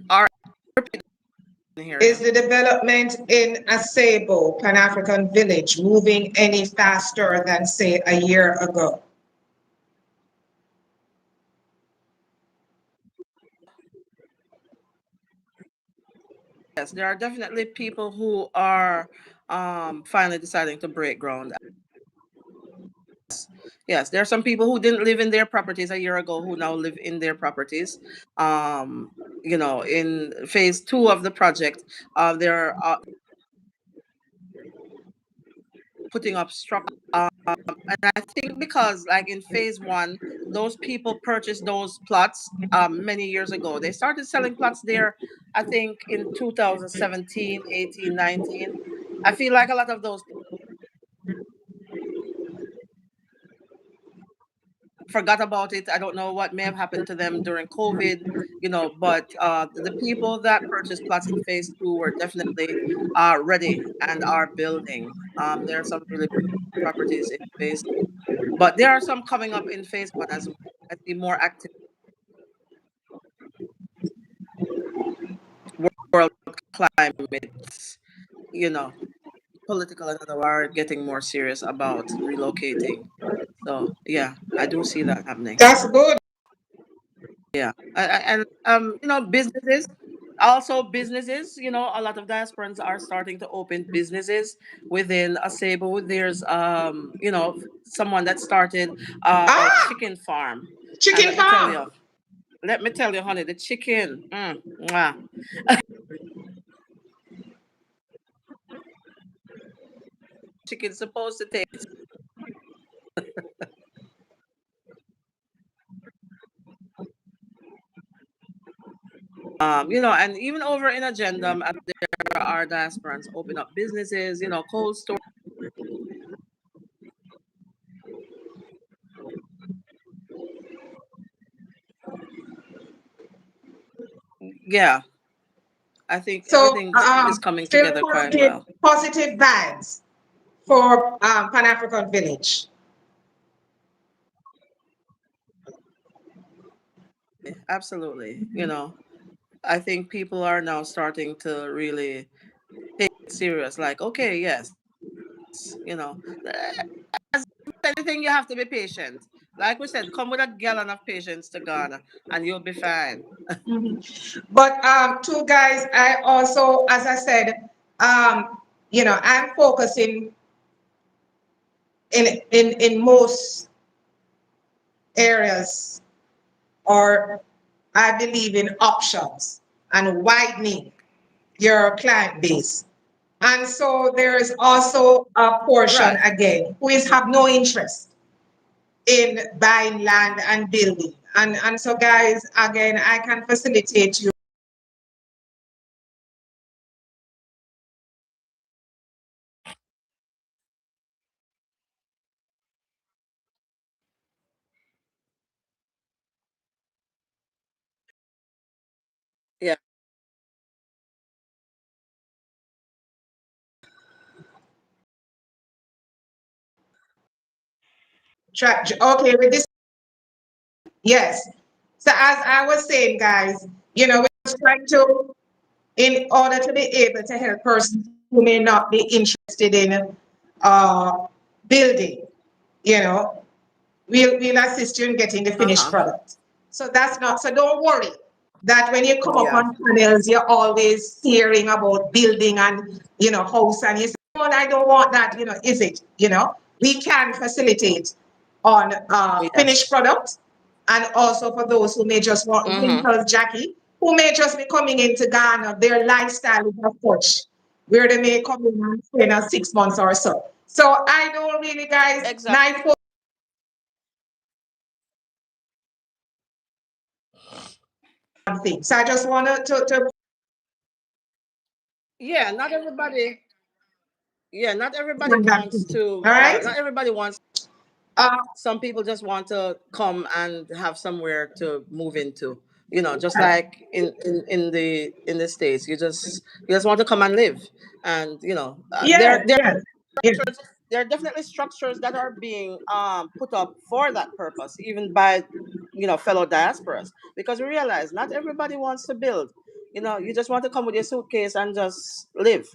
[SPEAKER 1] our here
[SPEAKER 2] Is
[SPEAKER 1] you.
[SPEAKER 2] the development in Asebu, Pan-African Village, moving any faster than, say, a year ago?
[SPEAKER 1] Yes, there are definitely people who are finally deciding to break ground. Yes, there are some people who didn't live in their properties a year ago who now live in their properties. Um, in phase two of the project, they're putting up structures. And I think because, like in phase one, those people purchased those plots many years ago. They started selling plots there, I think, in 2017, 18, 19. I feel like a lot of those forgot about it. I don't know what may have happened to them during COVID, but the people that purchased plots in phase two were definitely ready and are building. There are some really beautiful properties in phase two, but there are some coming up in phase one as well. I see more active world climates, you know, political and other are getting more serious about relocating. So yeah, I do see that happening.
[SPEAKER 2] That's good.
[SPEAKER 1] Yeah, and businesses, also businesses. A lot of diasporans are starting to open businesses within Asebu. There's someone that started a
[SPEAKER 2] Ah,
[SPEAKER 1] chicken farm, and
[SPEAKER 2] chicken farm.
[SPEAKER 1] let me tell you, honey, the chicken, mwah, chicken's supposed to taste. And even over in Agenda, there are diasporans open up businesses. Cold store. Yeah, I think
[SPEAKER 2] So,
[SPEAKER 1] everything is coming
[SPEAKER 2] still
[SPEAKER 1] together quite
[SPEAKER 2] positive,
[SPEAKER 1] well.
[SPEAKER 2] positive vibes for Pan-African Village.
[SPEAKER 1] Absolutely. I think people are now starting to really take it serious. Like, okay, yes, as anything, you have to be patient. Like we said, come with a gallon of patience to Ghana, and you'll be fine.
[SPEAKER 2] But two guys, I also, as I said, I'm focusing in most areas, or I believe in options and widening your client base. And so there is also a portion
[SPEAKER 1] Right.
[SPEAKER 2] again who is have no interest in buying land and building. And so guys, again, I can facilitate you.
[SPEAKER 1] Yeah.
[SPEAKER 2] Okay, with this, yes. So as I was saying, guys, we're just trying to, in order to be able to help persons who may not be interested in uh, building, you know, we'll assist you in getting the finished
[SPEAKER 1] Uh-huh.
[SPEAKER 2] product. So that's not, so don't worry that when you come up
[SPEAKER 1] Yeah.
[SPEAKER 2] on panels, you're always hearing about building and, house, and you say, oh, I don't want that, is it? We can facilitate on finished
[SPEAKER 1] Yes.
[SPEAKER 2] product, and also for those who may just want
[SPEAKER 1] Mm-hmm.
[SPEAKER 2] rentals, Jackie, who may just be coming into Ghana, their lifestyle is as such, where they may come in and spend 6 months or so. So I don't really, guys,
[SPEAKER 1] Exactly.
[SPEAKER 2] my thing. So I just wanted to
[SPEAKER 1] Yeah, not everybody. Yeah, not everybody
[SPEAKER 2] bring that to
[SPEAKER 1] wants
[SPEAKER 2] you.
[SPEAKER 1] to.
[SPEAKER 2] All right.
[SPEAKER 1] Not everybody wants.
[SPEAKER 2] Uh,
[SPEAKER 1] Some people just want to come and have somewhere to move into. Just like in the states, you just want to come and live, and
[SPEAKER 2] yes, yes, yes.
[SPEAKER 1] there are definitely structures that are being put up for that purpose, even by fellow diasporas, because we realize not everybody wants to build. You just want to come with your suitcase and just live,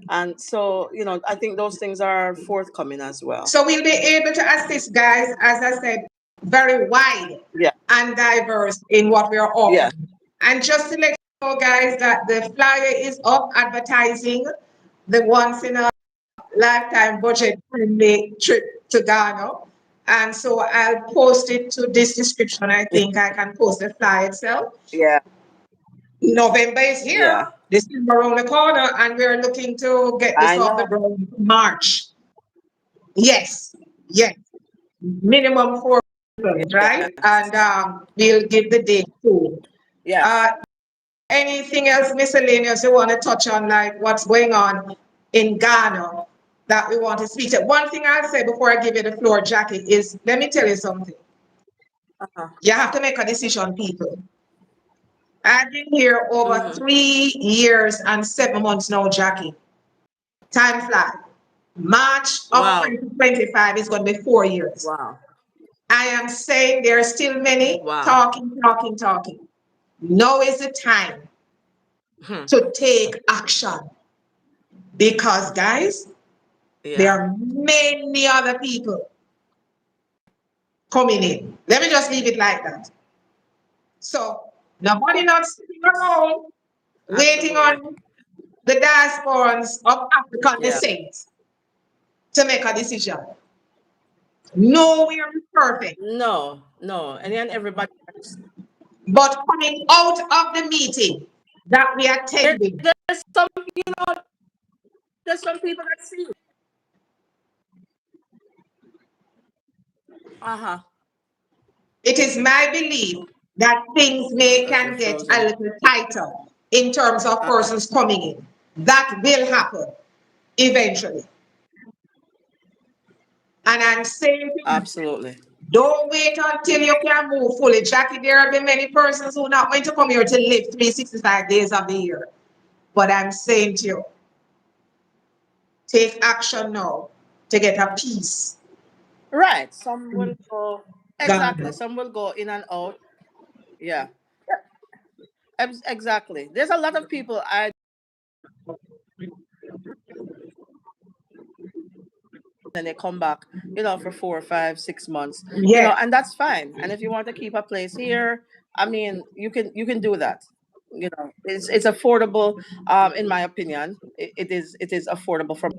[SPEAKER 1] and so I think those things are forthcoming as well.
[SPEAKER 2] So we'll be able to assist, guys, as I said, very wide
[SPEAKER 1] Yeah.
[SPEAKER 2] and diverse in what we are
[SPEAKER 1] Yeah.
[SPEAKER 2] offering. And just to let you know, guys, that the flyer is up advertising the once in a lifetime budget friendly trip to Ghana. And so I'll post it to this description. I think I can post the flyer itself.
[SPEAKER 1] Yeah.
[SPEAKER 2] November is
[SPEAKER 1] Yeah.
[SPEAKER 2] here. December around the corner, and we're looking to get this
[SPEAKER 1] I
[SPEAKER 2] off the
[SPEAKER 1] know.
[SPEAKER 2] ground in March. Yes, yes, minimum 4 months, right? And
[SPEAKER 1] Yes.
[SPEAKER 2] we'll give the date too.
[SPEAKER 1] Yes.
[SPEAKER 2] Uh, Anything else miscellaneous you want to touch on, like what's going on in Ghana that we want to speak to? One thing I'll say before I give you the floor, Jackie, is let me tell you something.
[SPEAKER 1] Uh-huh.
[SPEAKER 2] You have to make a decision, people. I've been here over
[SPEAKER 1] Mm-hmm.
[SPEAKER 2] 3 years and 7 months now, Jackie. Time flies. March of
[SPEAKER 1] Wow.
[SPEAKER 2] 2025 is going to be 4 years.
[SPEAKER 1] Wow.
[SPEAKER 2] I am saying there are still many
[SPEAKER 1] Wow.
[SPEAKER 2] talking, talking, talking. Now is the time
[SPEAKER 1] Hmm.
[SPEAKER 2] to take action because, guys, there
[SPEAKER 1] Yeah.
[SPEAKER 2] are many other people coming in. Let me just leave it like that. So, nobody not sitting around waiting
[SPEAKER 1] Absolutely.
[SPEAKER 2] on the diasporans of African
[SPEAKER 1] Yeah.
[SPEAKER 2] descent to make a decision. Nowhere is perfect.
[SPEAKER 1] No. No. And everybody.
[SPEAKER 2] But coming out of the meeting that we
[SPEAKER 1] There,
[SPEAKER 2] attended,
[SPEAKER 1] there's some. There's some people that see. Uh huh.
[SPEAKER 2] it is my belief that things may
[SPEAKER 1] Because you're
[SPEAKER 2] can get a
[SPEAKER 1] frozen.
[SPEAKER 2] little tighter in terms of
[SPEAKER 1] Uh-huh.
[SPEAKER 2] persons coming in. That will happen eventually. And I'm saying,
[SPEAKER 1] Absolutely.
[SPEAKER 2] don't wait until you can move fully. Jackie, there have been many persons who are not going to come here to live 365 days of the year. But I'm saying to you, take action now to get a peace.
[SPEAKER 1] Right. Some will go. Exactly.
[SPEAKER 2] Ghana.
[SPEAKER 1] Some will go in and out. Yeah. Exactly. There's a lot of people and they come back, for 4, 5, 6 months,
[SPEAKER 2] Yes.
[SPEAKER 1] and that's fine. And if you want to keep a place here, I mean, you can do that. It's affordable. In my opinion, it is affordable for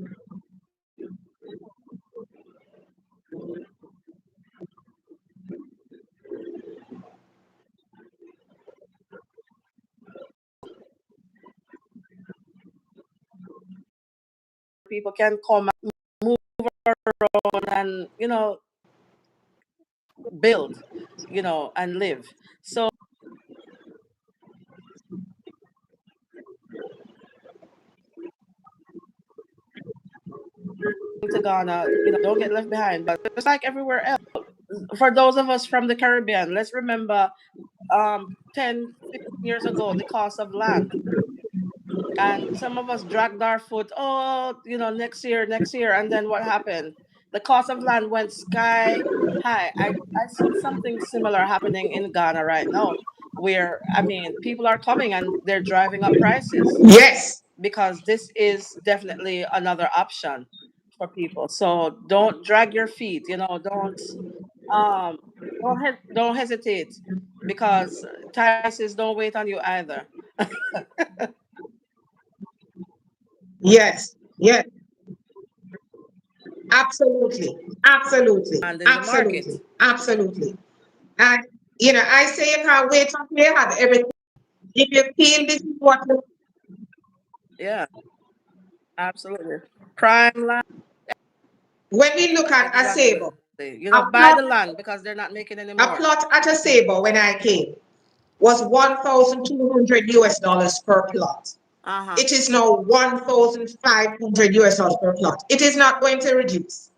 [SPEAKER 1] people can come and move around and build, and live. So to Ghana, don't get left behind. But just like everywhere else, for those of us from the Caribbean, let's remember 10, 15 years ago, the cost of land. And some of us dragged our foot, oh, next year. And then what happened? The cost of land went sky high. I see something similar happening in Ghana right now, where, I mean, people are coming and they're driving up prices
[SPEAKER 2] Yes,
[SPEAKER 1] because this is definitely another option for people. So don't drag your feet, um don't hesitate, because prices don't wait on you either.
[SPEAKER 2] yes, yes, absolutely, absolutely,
[SPEAKER 1] And in the market.
[SPEAKER 2] absolutely, absolutely. And I say you can't wait until you have everything. If you feel this is what you,
[SPEAKER 1] Yeah, absolutely. Prime land.
[SPEAKER 2] when we look at
[SPEAKER 1] Exactly.
[SPEAKER 2] Asebu, a
[SPEAKER 1] Buy
[SPEAKER 2] plot,
[SPEAKER 1] the land because they're not making any
[SPEAKER 2] a
[SPEAKER 1] more.
[SPEAKER 2] plot at Asebu when I came was 1,200 US dollars per plot.
[SPEAKER 1] Uh-huh.
[SPEAKER 2] It is now 1,500 US dollars per plot. It is not going to reduce.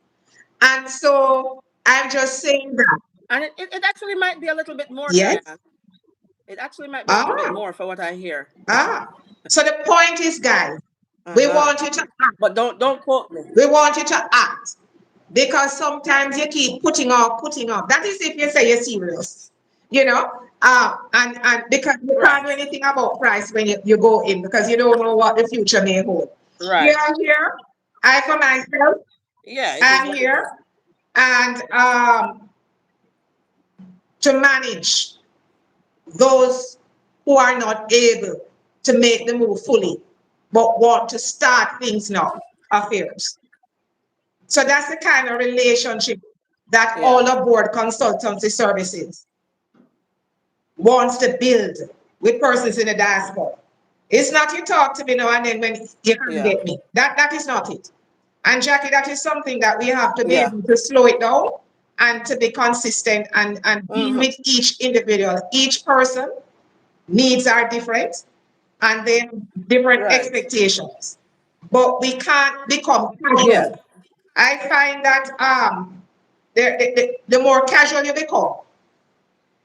[SPEAKER 2] And so I'm just saying that.
[SPEAKER 1] And it actually might be a little bit more,
[SPEAKER 2] Yes.
[SPEAKER 1] Diane. It actually might be a little bit
[SPEAKER 2] Ah,
[SPEAKER 1] more for what I hear.
[SPEAKER 2] So the point is, guys, we
[SPEAKER 1] Uh-huh.
[SPEAKER 2] want you to act.
[SPEAKER 1] But don't quote me.
[SPEAKER 2] We want you to act because sometimes you keep putting off, putting off. That is if you say you're serious, you know. And because you can't
[SPEAKER 1] Right.
[SPEAKER 2] do anything about price when you go in because you don't know what the future may hold. You
[SPEAKER 1] Right.
[SPEAKER 2] are here. I for myself,
[SPEAKER 1] Yeah, it is
[SPEAKER 2] I'm
[SPEAKER 1] what it is.
[SPEAKER 2] here, and to manage those who are not able to make the move fully, but want to start things now, affairs. So that's the kind of relationship that
[SPEAKER 1] Yeah.
[SPEAKER 2] all aboard consultancy services wants to build with persons in the diaspora. It's not you talk to me now and then when you can't
[SPEAKER 1] Yeah.
[SPEAKER 2] get me. That is not it. And Jackie, that is something that we have to be
[SPEAKER 1] Yeah.
[SPEAKER 2] able to slow it down and to be consistent and deal
[SPEAKER 1] Mm-hmm.
[SPEAKER 2] with each individual. Each person needs are different and then different
[SPEAKER 1] Right.
[SPEAKER 2] expectations. But we can't become
[SPEAKER 1] Yeah.
[SPEAKER 2] casual. I find that the more casual you become,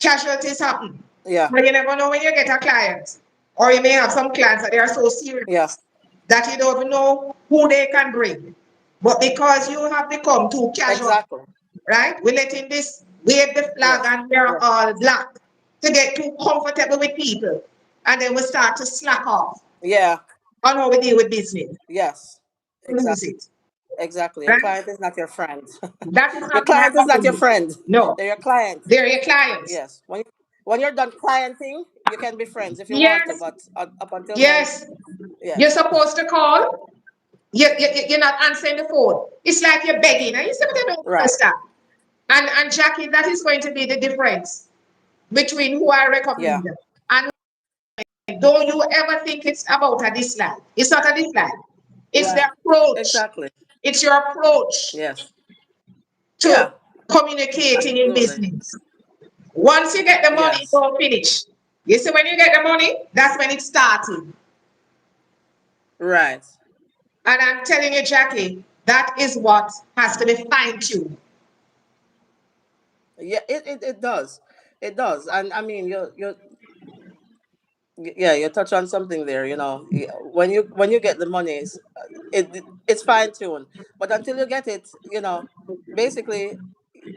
[SPEAKER 2] casualties happen.
[SPEAKER 1] Yeah.
[SPEAKER 2] But you never know when you get a client. Or you may have some clients that they are so
[SPEAKER 1] Yeah.
[SPEAKER 2] serious that you don't even know who they can bring. But because you have become too casual,
[SPEAKER 1] Exactly.
[SPEAKER 2] right? We're letting this wave the flag
[SPEAKER 1] Yes.
[SPEAKER 2] and we're
[SPEAKER 1] Yes.
[SPEAKER 2] all black to get too comfortable with people. And then we start to slack off
[SPEAKER 1] Yeah.
[SPEAKER 2] on how we deal with business.
[SPEAKER 1] Yes.
[SPEAKER 2] Lose
[SPEAKER 1] Exactly.
[SPEAKER 2] it.
[SPEAKER 1] Exactly. Your
[SPEAKER 2] Right?
[SPEAKER 1] client is not your friend.
[SPEAKER 2] That is
[SPEAKER 1] Your
[SPEAKER 2] not going
[SPEAKER 1] client
[SPEAKER 2] to
[SPEAKER 1] is not your
[SPEAKER 2] happen.
[SPEAKER 1] friend.
[SPEAKER 2] No.
[SPEAKER 1] They're your client.
[SPEAKER 2] They're your clients.
[SPEAKER 1] Yes. When you're done clienting, you can be friends if you want to,
[SPEAKER 2] Yes.
[SPEAKER 1] but up until then,
[SPEAKER 2] Yes. You're
[SPEAKER 1] yes.
[SPEAKER 2] supposed to call. You're not answering the phone. It's like you're begging. And you say, but I don't
[SPEAKER 1] Right.
[SPEAKER 2] understand. And Jackie, that is going to be the difference between who I
[SPEAKER 1] Yeah.
[SPEAKER 2] recommend and don't you ever think it's about a dislike. It's not a dislike. It's the
[SPEAKER 1] Right.
[SPEAKER 2] approach.
[SPEAKER 1] Exactly.
[SPEAKER 2] It's your approach
[SPEAKER 1] Yes.
[SPEAKER 2] to
[SPEAKER 1] Yeah.
[SPEAKER 2] communicating in
[SPEAKER 1] Absolutely.
[SPEAKER 2] business. Once you get the money, it
[SPEAKER 1] Yes.
[SPEAKER 2] don't finish. You see, when you get the money, that's when it started.
[SPEAKER 1] Right.
[SPEAKER 2] And I'm telling you, Jackie, that is what has to be fine tuned.
[SPEAKER 1] Yeah. It does. It does. And I mean, yeah, you touch on something there. Yeah, when you get the money, it's fine tuned. But until you get it, basically,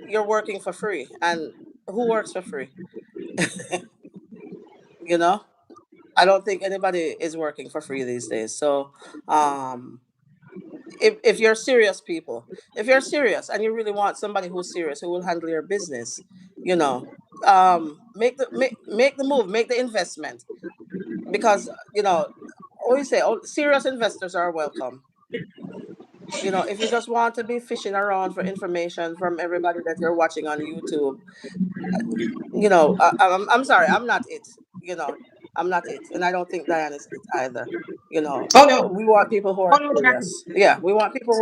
[SPEAKER 1] you're working for free. And who works for free? You know. I don't think anybody is working for free these days. So, um, if you're serious people, if you're serious and you really want somebody who's serious who will handle your business, you know, make the move, make the investment, because always say, serious investors are welcome. If you just want to be fishing around for information from everybody that you're watching on YouTube, I'm sorry, I'm not it. I'm not it, and I don't think Diane is it either. You know,
[SPEAKER 2] Oh no.
[SPEAKER 1] we want people who
[SPEAKER 2] Oh
[SPEAKER 1] are
[SPEAKER 2] no, Jackie.
[SPEAKER 1] serious. Yeah, we want people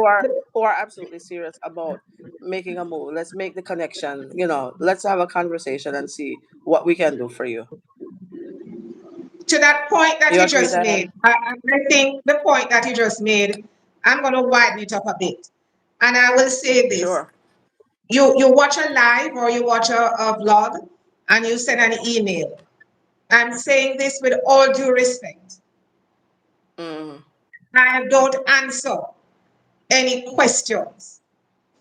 [SPEAKER 1] who are absolutely serious about making a move. Let's make the connection. You know, let's have a conversation and see what we can do for you.
[SPEAKER 2] To that point that
[SPEAKER 1] You
[SPEAKER 2] you
[SPEAKER 1] agree,
[SPEAKER 2] just
[SPEAKER 1] Diane?
[SPEAKER 2] made, I think the point that you just made, I'm going to widen it up a bit. And I will say this.
[SPEAKER 1] Sure.
[SPEAKER 2] You watch a live or you watch a vlog and you send an email. I'm saying this with all due respect.
[SPEAKER 1] Mm-hmm.
[SPEAKER 2] I don't answer any questions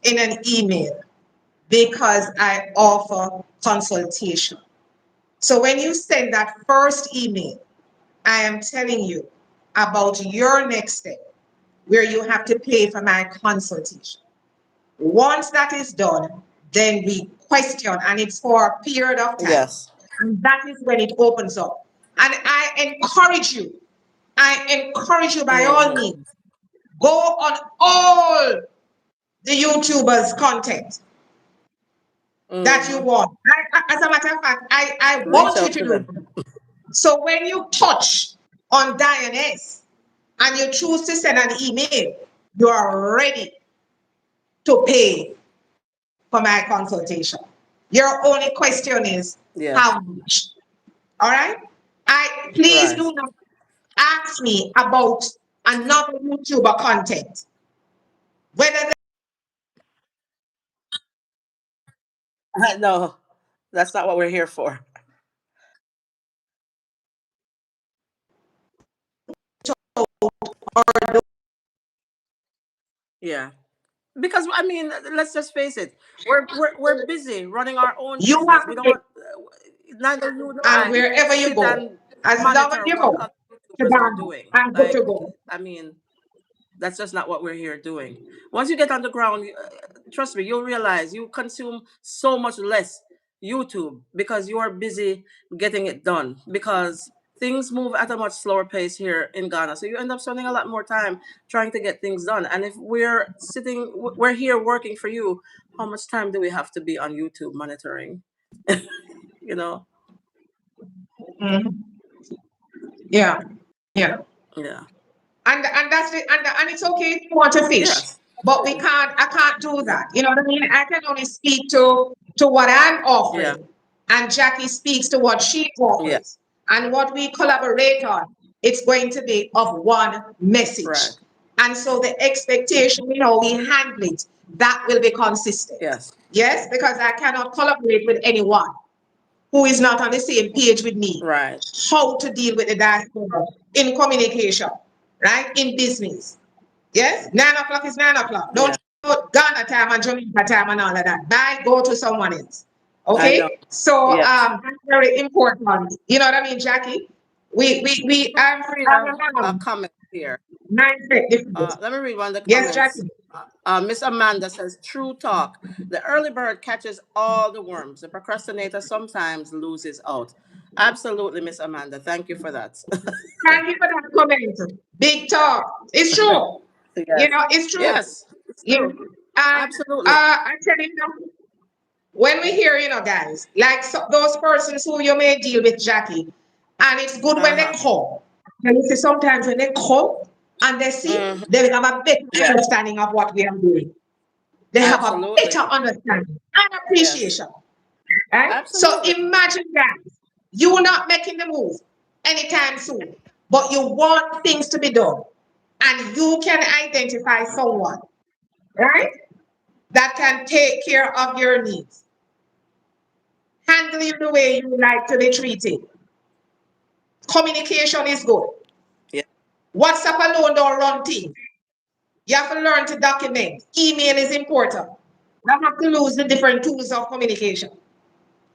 [SPEAKER 2] in an email because I offer consultation. So when you send that first email, I am telling you about your next step where you have to pay for my consultation. Once that is done, then we question, and it's for a period of time.
[SPEAKER 1] Yes.
[SPEAKER 2] And that is when it opens up. And I encourage you by all
[SPEAKER 1] Mm-hmm.
[SPEAKER 2] means, go on all the YouTubers' content that you
[SPEAKER 1] Mm-hmm.
[SPEAKER 2] want. As a matter of fact, I
[SPEAKER 1] Reach
[SPEAKER 2] want you
[SPEAKER 1] out
[SPEAKER 2] to
[SPEAKER 1] to
[SPEAKER 2] do
[SPEAKER 1] them.
[SPEAKER 2] that. So when you touch on Diane and you choose to send an email, you are ready to pay for my consultation. Your only question is how
[SPEAKER 1] Yes.
[SPEAKER 2] much. All right? Please
[SPEAKER 1] Right.
[SPEAKER 2] do not ask me about another YouTuber content, whether
[SPEAKER 1] No, that's not what we're here for. Yeah. Because I mean, let's just face it. We're busy running our own
[SPEAKER 2] you
[SPEAKER 1] business.
[SPEAKER 2] have
[SPEAKER 1] We
[SPEAKER 2] to pay,
[SPEAKER 1] don't. Neither you nor
[SPEAKER 2] and
[SPEAKER 1] I
[SPEAKER 2] wherever you
[SPEAKER 1] sit
[SPEAKER 2] go,
[SPEAKER 1] and
[SPEAKER 2] as long as
[SPEAKER 1] monitor
[SPEAKER 2] you
[SPEAKER 1] what
[SPEAKER 2] go
[SPEAKER 1] other
[SPEAKER 2] to
[SPEAKER 1] YouTubers are
[SPEAKER 2] Ghana,
[SPEAKER 1] doing.
[SPEAKER 2] I'm good to
[SPEAKER 1] Like,
[SPEAKER 2] go.
[SPEAKER 1] I mean, that's just not what we're here doing. Once you get on the ground, trust me, you'll realize you consume so much less YouTube because you are busy getting it done. Because things move at a much slower pace here in Ghana, so you end up spending a lot more time trying to get things done. And if we're here working for you. How much time do we have to be on YouTube monitoring? You know?
[SPEAKER 2] Mhm. Yeah, yeah.
[SPEAKER 1] Yeah.
[SPEAKER 2] And that's it, and it's okay if you want to fish,
[SPEAKER 1] Yes.
[SPEAKER 2] but we
[SPEAKER 1] Absolutely.
[SPEAKER 2] can't. I can't do that. You know what I mean? I can only speak to what I'm
[SPEAKER 1] Yeah.
[SPEAKER 2] offering, and Jackie speaks to what she
[SPEAKER 1] Yeah.
[SPEAKER 2] offers, and what we collaborate on. It's going to be of one message,
[SPEAKER 1] Right.
[SPEAKER 2] and so the expectation, we handle it, that will be consistent.
[SPEAKER 1] Yes.
[SPEAKER 2] Yes, because I cannot collaborate with anyone who is not on the same page with me,
[SPEAKER 1] Right.
[SPEAKER 2] how to deal with the diaspora in communication, right? In business. Yes? 9 o'clock is 9 o'clock.
[SPEAKER 1] Yeah.
[SPEAKER 2] Don't put Ghana time and Jamaica time and all of that. Bye, go to someone else.
[SPEAKER 1] I know.
[SPEAKER 2] Okay? So
[SPEAKER 1] Yes.
[SPEAKER 2] that's very important. You know what I mean, Jackie? We
[SPEAKER 1] Read a comment here.
[SPEAKER 2] mindset difference.
[SPEAKER 1] Let me read one of the
[SPEAKER 2] Yes,
[SPEAKER 1] comments.
[SPEAKER 2] Jackie.
[SPEAKER 1] Miss Amanda says, "True talk. The early bird catches all the worms. The procrastinator sometimes loses out." Absolutely, Miss Amanda. Thank you for that.
[SPEAKER 2] Thank you for that comment. Big talk. It's true.
[SPEAKER 1] Yes.
[SPEAKER 2] It's true.
[SPEAKER 1] Yes. It's
[SPEAKER 2] You
[SPEAKER 1] true.
[SPEAKER 2] know, and
[SPEAKER 1] Absolutely.
[SPEAKER 2] I tell you, when we hear, guys, like those persons who you may deal with, Jackie, and it's good
[SPEAKER 1] Uh
[SPEAKER 2] when they
[SPEAKER 1] huh.
[SPEAKER 2] come. And you see, sometimes when they come and they see,
[SPEAKER 1] Hmm.
[SPEAKER 2] they will have a better
[SPEAKER 1] Yeah.
[SPEAKER 2] understanding of what we are doing. They have a better
[SPEAKER 1] Absolutely.
[SPEAKER 2] understanding and
[SPEAKER 1] Yes.
[SPEAKER 2] appreciation. Right? So
[SPEAKER 1] Absolutely.
[SPEAKER 2] imagine that you are not making the move anytime soon, but you want things to be done, and you can identify someone, right, that can take care of your needs, handle you the way you like to be treated. Communication is good.
[SPEAKER 1] Yeah.
[SPEAKER 2] WhatsApp alone don't run things. You have to learn to document. Email is important. You have to lose the different tools of communication.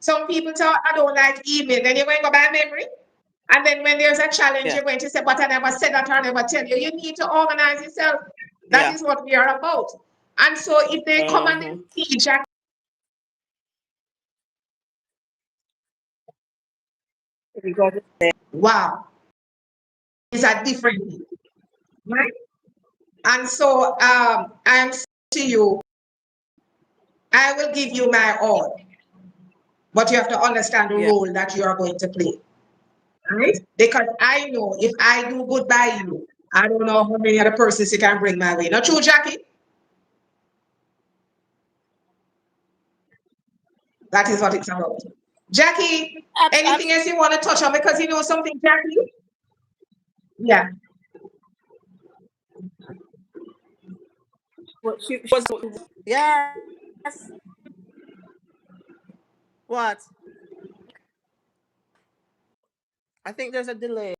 [SPEAKER 2] Some people talk, I don't like email. Then you're going to go by memory. And then when there's a challenge,
[SPEAKER 1] Yeah.
[SPEAKER 2] you're going to say, but I never said that or I never tell you. You need to organize yourself. That
[SPEAKER 1] Yeah.
[SPEAKER 2] is what we are about. And so if they come and
[SPEAKER 1] Hmm.
[SPEAKER 2] they see Jack, wow, it's a different thing, right? And so I am saying to you, I will give you my all, but you have to understand the
[SPEAKER 1] Yeah.
[SPEAKER 2] role that you are going to play. right? Because I know if I do good by you, I don't know how many other persons you can bring my way. Not true, Jackie? That is what it's about. Jackie, anything else you want to touch on? Because you know something, Jackie? Yeah.
[SPEAKER 1] What she was, yes. What? I think there's a delay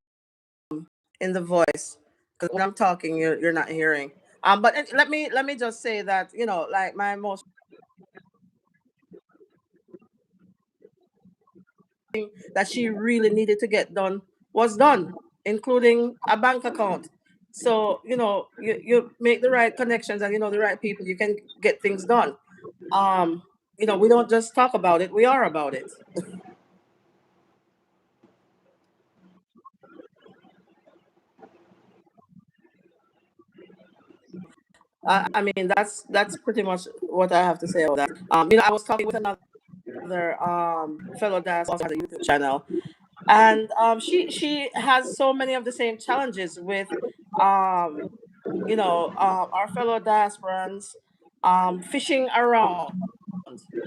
[SPEAKER 1] in the voice because when I'm talking, you're not hearing. But let me just say that like my most that she really needed to get done was done, including a bank account. So you make the right connections and the right people, you can get things done. Um, we don't just talk about it; we are about it. I mean, that's pretty much what I have to say about that. I was talking with another fellow that also has a YouTube channel, and she has so many of the same challenges with um our fellow diasporans fishing around,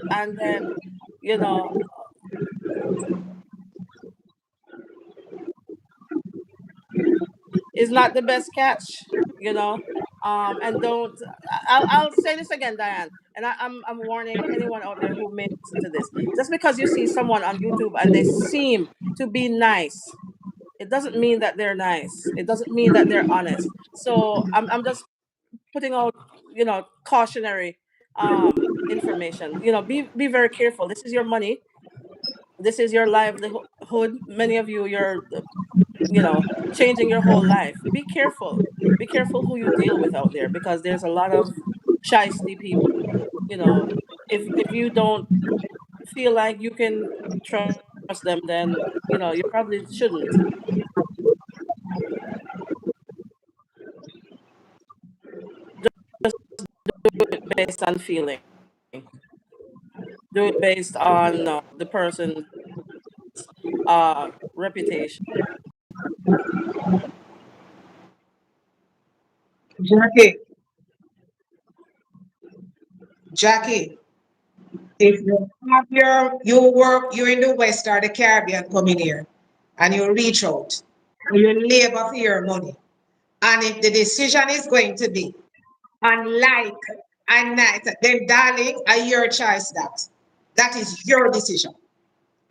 [SPEAKER 1] and then you know is not the best catch, and don't. I'll say this again, Diane, and I'm warning anyone out there who may listen to this. Just because you see someone on YouTube and they seem to be nice, it doesn't mean that they're nice. It doesn't mean that they're honest. So I'm just putting out cautionary information. Be very careful. This is your money. This is your livelihood. Many of you, you're changing your whole life. Be careful. Be careful who you deal with out there, because there's a lot of shisty people. You know, if you don't feel like you can trust them, then you probably shouldn't. Just do it based on feeling. Do it based on the person's reputation.
[SPEAKER 2] Jackie, Jackie, if you have you work, you're in the West or the Caribbean coming here, and you reach out, and you labor for your money, and if the decision is going to be unlike and night, then darling, I your choice that. That is your decision.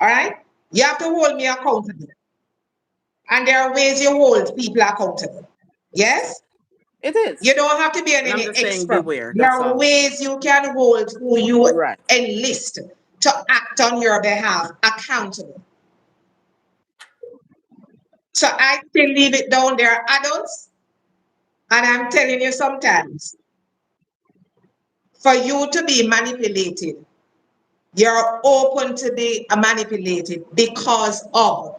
[SPEAKER 2] All right? You have to hold me accountable. And there are ways you hold people accountable. Yes?
[SPEAKER 1] It
[SPEAKER 2] You
[SPEAKER 1] is.
[SPEAKER 2] don't have to be
[SPEAKER 1] And I'm
[SPEAKER 2] any
[SPEAKER 1] just saying
[SPEAKER 2] expert.
[SPEAKER 1] beware.
[SPEAKER 2] There
[SPEAKER 1] That's
[SPEAKER 2] are
[SPEAKER 1] all.
[SPEAKER 2] ways you can hold who you
[SPEAKER 1] Right.
[SPEAKER 2] enlist to act on your behalf accountable. So I still leave it down there, adults. And I'm telling you sometimes, for you to be manipulated, you're open to be manipulated because of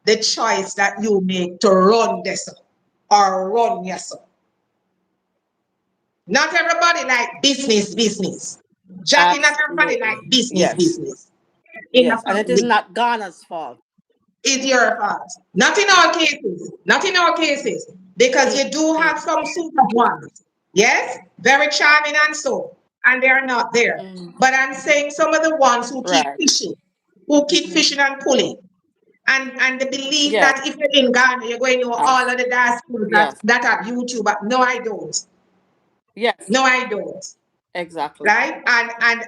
[SPEAKER 2] the choice that you make to run this or run yourself. Not everybody like business. Jackie, not everybody like
[SPEAKER 1] Absolutely. Yes.
[SPEAKER 2] business. In a
[SPEAKER 1] Yes. And it is
[SPEAKER 2] family.
[SPEAKER 1] not Ghana's fault.
[SPEAKER 2] It's your fault. Not in all cases. Not in all cases. Because you do
[SPEAKER 1] Mm-mm.
[SPEAKER 2] have some super ones. Yes? Very charming and so. And they're not there.
[SPEAKER 1] Mm.
[SPEAKER 2] But I'm saying some of the ones
[SPEAKER 1] Right.
[SPEAKER 2] who keep
[SPEAKER 1] Mm-hmm.
[SPEAKER 2] fishing and pulling. And the belief
[SPEAKER 1] Yes.
[SPEAKER 2] that if you're in Ghana, you're going to know all of the diasporas
[SPEAKER 1] Yes.
[SPEAKER 2] that are YouTube. No, I don't.
[SPEAKER 1] Yes.
[SPEAKER 2] No, I don't.
[SPEAKER 1] Exactly.
[SPEAKER 2] Right? And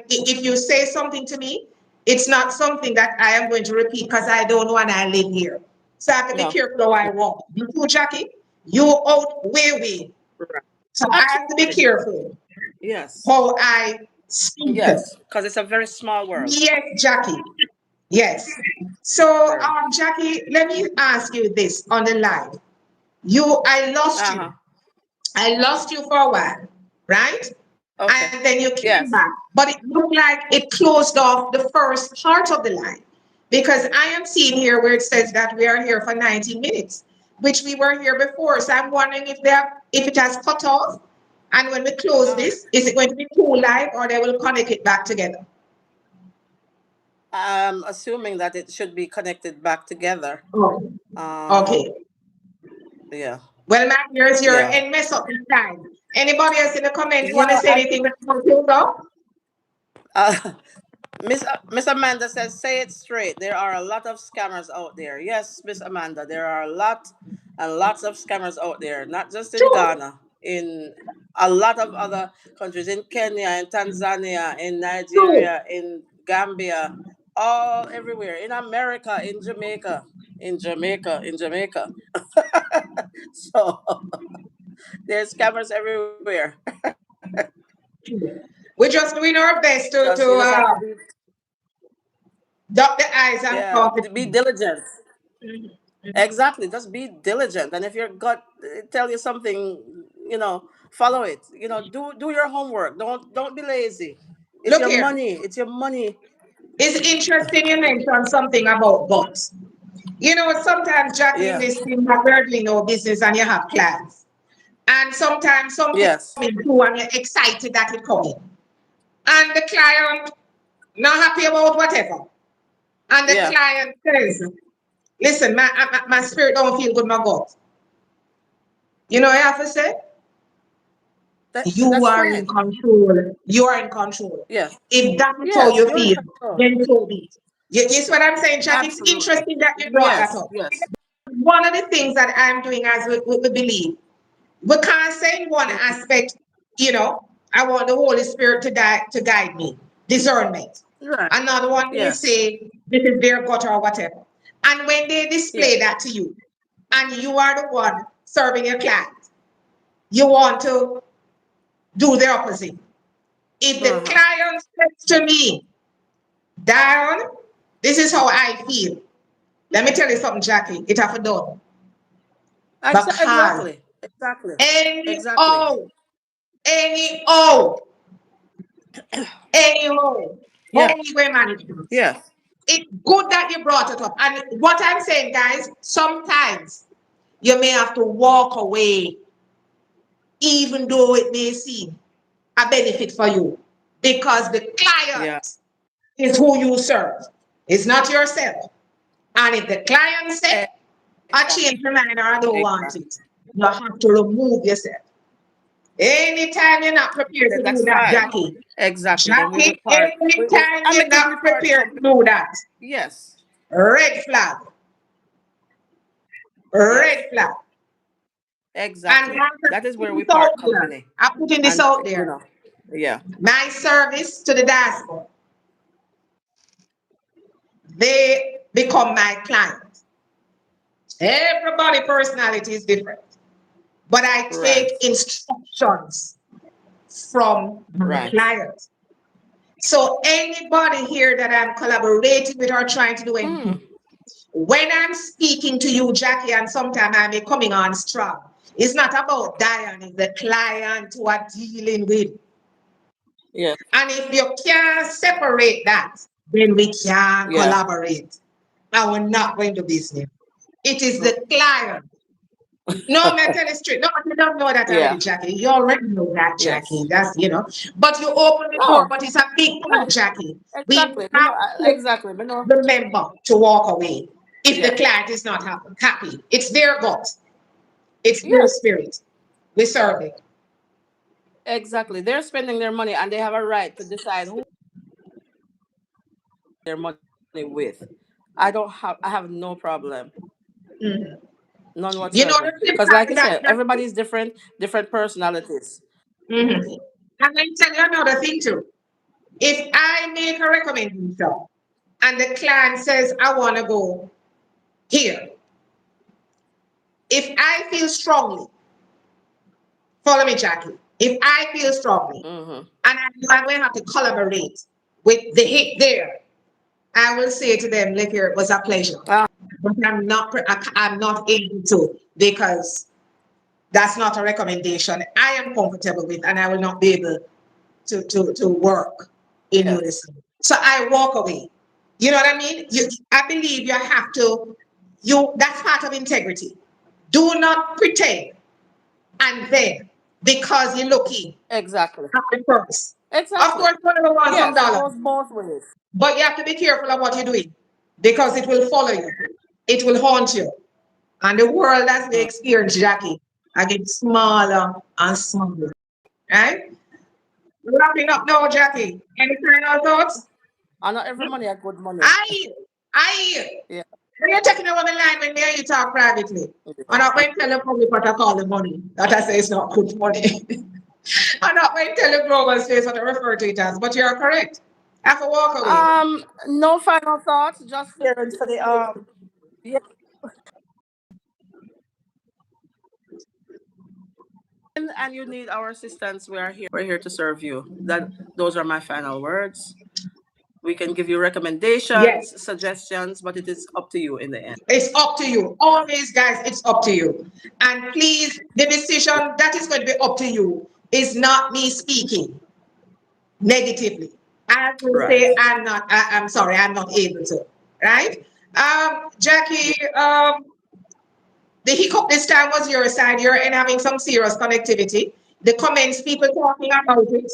[SPEAKER 2] if you say something to me, it's not something that I am going to repeat because I don't know and I live here. So I have to be
[SPEAKER 1] No.
[SPEAKER 2] careful how I walk. You too, Jackie, you out way.
[SPEAKER 1] Right.
[SPEAKER 2] So I have to be
[SPEAKER 1] Absolutely.
[SPEAKER 2] careful
[SPEAKER 1] Yes.
[SPEAKER 2] how I speak.
[SPEAKER 1] Yes. Because it's a very small world.
[SPEAKER 2] Yes, Jackie. Yes. So,
[SPEAKER 1] Very.
[SPEAKER 2] Jackie, let me ask you this on the line. I lost
[SPEAKER 1] Uh
[SPEAKER 2] you.
[SPEAKER 1] huh.
[SPEAKER 2] I lost you for a while, right?
[SPEAKER 1] Okay.
[SPEAKER 2] And then you came
[SPEAKER 1] Yes.
[SPEAKER 2] back. But it looked like it closed off the first part of the line because I am seeing here where it says that we are here for 90 minutes, which we were here before. So I'm wondering if it has cut off. And when we close
[SPEAKER 1] Um.
[SPEAKER 2] this, is it going to be two live or they will connect it back together?
[SPEAKER 1] I'm assuming that it should be connected back together.
[SPEAKER 2] Okay.
[SPEAKER 1] Um,
[SPEAKER 2] Okay.
[SPEAKER 1] yeah,
[SPEAKER 2] Well, Matt, here's your
[SPEAKER 1] yeah,
[SPEAKER 2] end mess up this time. Anybody else in the comments
[SPEAKER 1] you
[SPEAKER 2] want to
[SPEAKER 1] know,
[SPEAKER 2] say anything before you go?
[SPEAKER 1] uh, Miss Amanda says, "Say it straight. There are a lot of scammers out there." Yes, Miss Amanda, there are a lot and lots of scammers out there. Not just in
[SPEAKER 2] True.
[SPEAKER 1] Ghana, in a lot of other countries, in Kenya, in Tanzania, in
[SPEAKER 2] True.
[SPEAKER 1] Nigeria, in Gambia, all everywhere. In America, in Jamaica, in Jamaica. So there's scammers everywhere.
[SPEAKER 2] We're just doing our best
[SPEAKER 1] Just
[SPEAKER 2] to
[SPEAKER 1] you just have to be,
[SPEAKER 2] dot the I's and
[SPEAKER 1] yeah,
[SPEAKER 2] cross the
[SPEAKER 1] be
[SPEAKER 2] T's.
[SPEAKER 1] diligent. Exactly. Just be diligent. And if your gut tell you something, follow it. Do your homework. Don't be lazy. It's
[SPEAKER 2] Look
[SPEAKER 1] your
[SPEAKER 2] here.
[SPEAKER 1] money. It's your money.
[SPEAKER 2] It's interesting you mentioned something about bots. You know, sometimes, Jackie, in
[SPEAKER 1] Yeah.
[SPEAKER 2] this thing, you're doing no business and you have plans. And sometimes something
[SPEAKER 1] Yes.
[SPEAKER 2] coming through and you're excited that it's coming. And the client not happy about whatever. And the
[SPEAKER 1] Yeah.
[SPEAKER 2] client says, listen, my spirit don't feel good, my gut. You know what I have to say? You
[SPEAKER 1] That's
[SPEAKER 2] are in
[SPEAKER 1] fine.
[SPEAKER 2] control. You are in control.
[SPEAKER 1] Yes.
[SPEAKER 2] If that is how
[SPEAKER 1] Yes.
[SPEAKER 2] you
[SPEAKER 1] You're in
[SPEAKER 2] feel,
[SPEAKER 1] control.
[SPEAKER 2] then so be it. You see what I'm saying, Jack? It's
[SPEAKER 1] Absolutely.
[SPEAKER 2] interesting that you brought that
[SPEAKER 1] Yes.
[SPEAKER 2] up.
[SPEAKER 1] Yes.
[SPEAKER 2] One of the things that I'm doing as we believe, we can't say in one aspect, you know, I want the Holy Spirit to guide me, discernment.
[SPEAKER 1] Right.
[SPEAKER 2] Another one may
[SPEAKER 1] Yes.
[SPEAKER 2] say, this is their gut or whatever. And when they
[SPEAKER 1] Yes.
[SPEAKER 2] display that to you, and you are the one serving your client, you want to do the opposite. If the
[SPEAKER 1] Uh-huh.
[SPEAKER 2] client says to me, Diane, this is how I feel. Let me tell you something, Jackie. It have to done. Because
[SPEAKER 1] Exactly. Exactly.
[SPEAKER 2] any
[SPEAKER 1] Exactly.
[SPEAKER 2] oh, any oh, any oh,
[SPEAKER 1] Yeah.
[SPEAKER 2] only way management.
[SPEAKER 1] Yes.
[SPEAKER 2] It's good that you brought it up. And what I'm saying, guys, sometimes you may have to walk away, even though it may seem a benefit for you, because the
[SPEAKER 1] Yeah.
[SPEAKER 2] client is who you serve. It's not yourself. And if the client said, I
[SPEAKER 1] Exactly.
[SPEAKER 2] change my mind or I don't want
[SPEAKER 1] Exactly.
[SPEAKER 2] it, you have to remove yourself. Anytime you're not prepared to do
[SPEAKER 1] That's
[SPEAKER 2] that,
[SPEAKER 1] fine.
[SPEAKER 2] Jackie.
[SPEAKER 1] Exactly. Then we will
[SPEAKER 2] Jackie,
[SPEAKER 1] part. We
[SPEAKER 2] anytime you're not
[SPEAKER 1] amicably part
[SPEAKER 2] prepared to
[SPEAKER 1] company.
[SPEAKER 2] do that,
[SPEAKER 1] Yes.
[SPEAKER 2] red flag,
[SPEAKER 1] Yes.
[SPEAKER 2] red flag. And
[SPEAKER 1] Exactly.
[SPEAKER 2] I'm
[SPEAKER 1] That is where
[SPEAKER 2] putting
[SPEAKER 1] we
[SPEAKER 2] this out
[SPEAKER 1] part
[SPEAKER 2] there.
[SPEAKER 1] company.
[SPEAKER 2] I'm putting this
[SPEAKER 1] And
[SPEAKER 2] out there.
[SPEAKER 1] yeah.
[SPEAKER 2] My service to the diaspora, they become my client. Everybody personality is different. But I
[SPEAKER 1] Right.
[SPEAKER 2] take instructions from my
[SPEAKER 1] Right.
[SPEAKER 2] client. So anybody here that I'm collaborating with or trying to do anything,
[SPEAKER 1] Mm.
[SPEAKER 2] when I'm speaking to you, Jackie, and sometimes I may coming on strong, it's not about Diane, it's the client who are dealing with.
[SPEAKER 1] Yes.
[SPEAKER 2] And if you can't separate that, then we can't
[SPEAKER 1] Yeah.
[SPEAKER 2] collaborate. And we're not going to business. It is
[SPEAKER 1] No.
[SPEAKER 2] the client. No, man, tell the straight. No, you don't know that already,
[SPEAKER 1] Yeah.
[SPEAKER 2] Jackie. You already know that, Jackie.
[SPEAKER 1] Yes.
[SPEAKER 2] That's, But you open the door,
[SPEAKER 1] Oh,
[SPEAKER 2] but it's a big
[SPEAKER 1] yeah.
[SPEAKER 2] point, Jackie. We
[SPEAKER 1] Exactly.
[SPEAKER 2] have to
[SPEAKER 1] Exactly. Me know.
[SPEAKER 2] remember to walk away if the
[SPEAKER 1] Yeah.
[SPEAKER 2] client is not happy. It's their gut. It's their
[SPEAKER 1] Yeah.
[SPEAKER 2] spirit. We serve it.
[SPEAKER 1] Exactly. They're spending their money and they have a right to decide who their money with. I have no problem.
[SPEAKER 2] Mhm.
[SPEAKER 1] None
[SPEAKER 2] You know
[SPEAKER 1] whatsoever.
[SPEAKER 2] the flip
[SPEAKER 1] Because
[SPEAKER 2] side
[SPEAKER 1] like
[SPEAKER 2] to
[SPEAKER 1] you
[SPEAKER 2] that,
[SPEAKER 1] said,
[SPEAKER 2] Jackie?
[SPEAKER 1] everybody's different, different personalities.
[SPEAKER 2] Mhm. And let me tell you another thing too. If I make a recommendation and the client says, I want to go here, if I feel strongly, follow me, Jackie, if I feel strongly
[SPEAKER 1] Mm-hmm.
[SPEAKER 2] and I'm going to have to collaborate with the hit there, I will say to them, look here, it was a pleasure.
[SPEAKER 1] Ah,
[SPEAKER 2] But I'm not able to because that's not a recommendation I am comfortable with and I will not be able to work in
[SPEAKER 1] yes.
[SPEAKER 2] unison. So I walk away. You know what I mean? I believe you have to, that's part of integrity. Do not pretend and then because you're looking
[SPEAKER 1] Exactly.
[SPEAKER 2] at the purse. Of
[SPEAKER 1] Exactly.
[SPEAKER 2] course, one will want some
[SPEAKER 1] Yes, it
[SPEAKER 2] dollar,
[SPEAKER 1] goes both ways.
[SPEAKER 2] but you have to be careful of what you're doing because it will follow you. It will haunt you. And the world as we
[SPEAKER 1] Mm.
[SPEAKER 2] experience, Jackie, I get smaller and smaller. Right? Wrapping up now, Jackie. Any final thoughts?
[SPEAKER 1] And not every money a good money.
[SPEAKER 2] I, I,
[SPEAKER 1] Yeah.
[SPEAKER 2] when you're taking over the line when me and you talk privately, I'm
[SPEAKER 1] Yeah.
[SPEAKER 2] not going to tell the public what I call the money. That I say it's not good money. I'm not going to tell the global space what I refer to it as, but you're correct. I have to walk away.
[SPEAKER 1] No final thoughts. Just here for the yeah. And you need our assistance, we are here. We're here to serve you. Those are my final words. We can give you
[SPEAKER 2] Yes,
[SPEAKER 1] recommendations, suggestions, but it is up to you in the end.
[SPEAKER 2] it's up to you. Always, guys, it's up to you. And please, the decision that is going to be up to you is not me speaking negatively. I will
[SPEAKER 1] Right.
[SPEAKER 2] say I'm sorry, I'm not able to. Right? Jackie,
[SPEAKER 1] Yeah.
[SPEAKER 2] the hiccup this time was your side. You're in having some serious connectivity. The comments, people talking about it.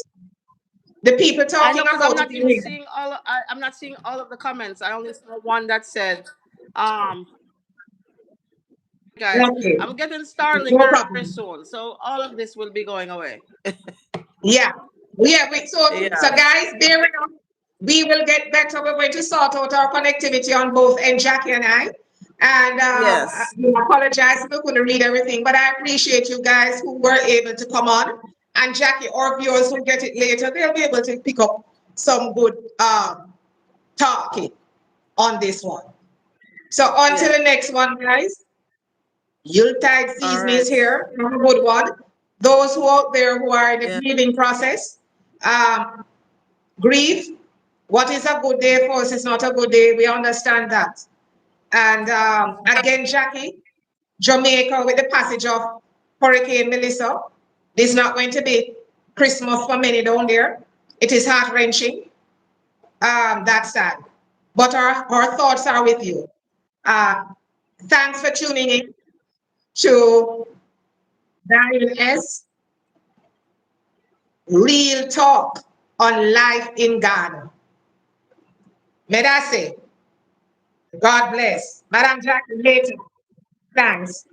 [SPEAKER 2] The people
[SPEAKER 1] I
[SPEAKER 2] talking
[SPEAKER 1] know because I'm
[SPEAKER 2] about it
[SPEAKER 1] not
[SPEAKER 2] in
[SPEAKER 1] even
[SPEAKER 2] here.
[SPEAKER 1] seeing I'm not seeing all of the comments. I only saw one that said, um, guys,
[SPEAKER 2] Okay,
[SPEAKER 1] I'm getting Starlink
[SPEAKER 2] no
[SPEAKER 1] very, very
[SPEAKER 2] problem.
[SPEAKER 1] soon. So all of this will be going away.
[SPEAKER 2] Yeah. Yeah. So
[SPEAKER 1] Yeah.
[SPEAKER 2] guys, bear with us. We will get better. We're going to sort out our connectivity on both end, Jackie and I. And
[SPEAKER 1] Yes.
[SPEAKER 2] I apologize if I couldn't read everything, but I appreciate you guys who were able to come on. And Jackie, or viewers who get it later, they'll be able to pick up some good talking on this one. So until
[SPEAKER 1] Yeah.
[SPEAKER 2] the next one, guys, Yuletide
[SPEAKER 1] All
[SPEAKER 2] season is
[SPEAKER 1] right.
[SPEAKER 2] here. Have a good one. Those who out there who are in the
[SPEAKER 1] Yeah.
[SPEAKER 2] grieving process, um, grieve. What is a good day for us is not a good day. We understand that. And again, Jackie, Jamaica with the passage of Hurricane Melissa, this is not going to be Christmas for many down there. It is heart wrenching. That's sad. But our thoughts are with you. Uh, thanks for tuning in to Diane S. Real talk on life in Ghana. May I say, God bless. Madam Jack, later. Thanks.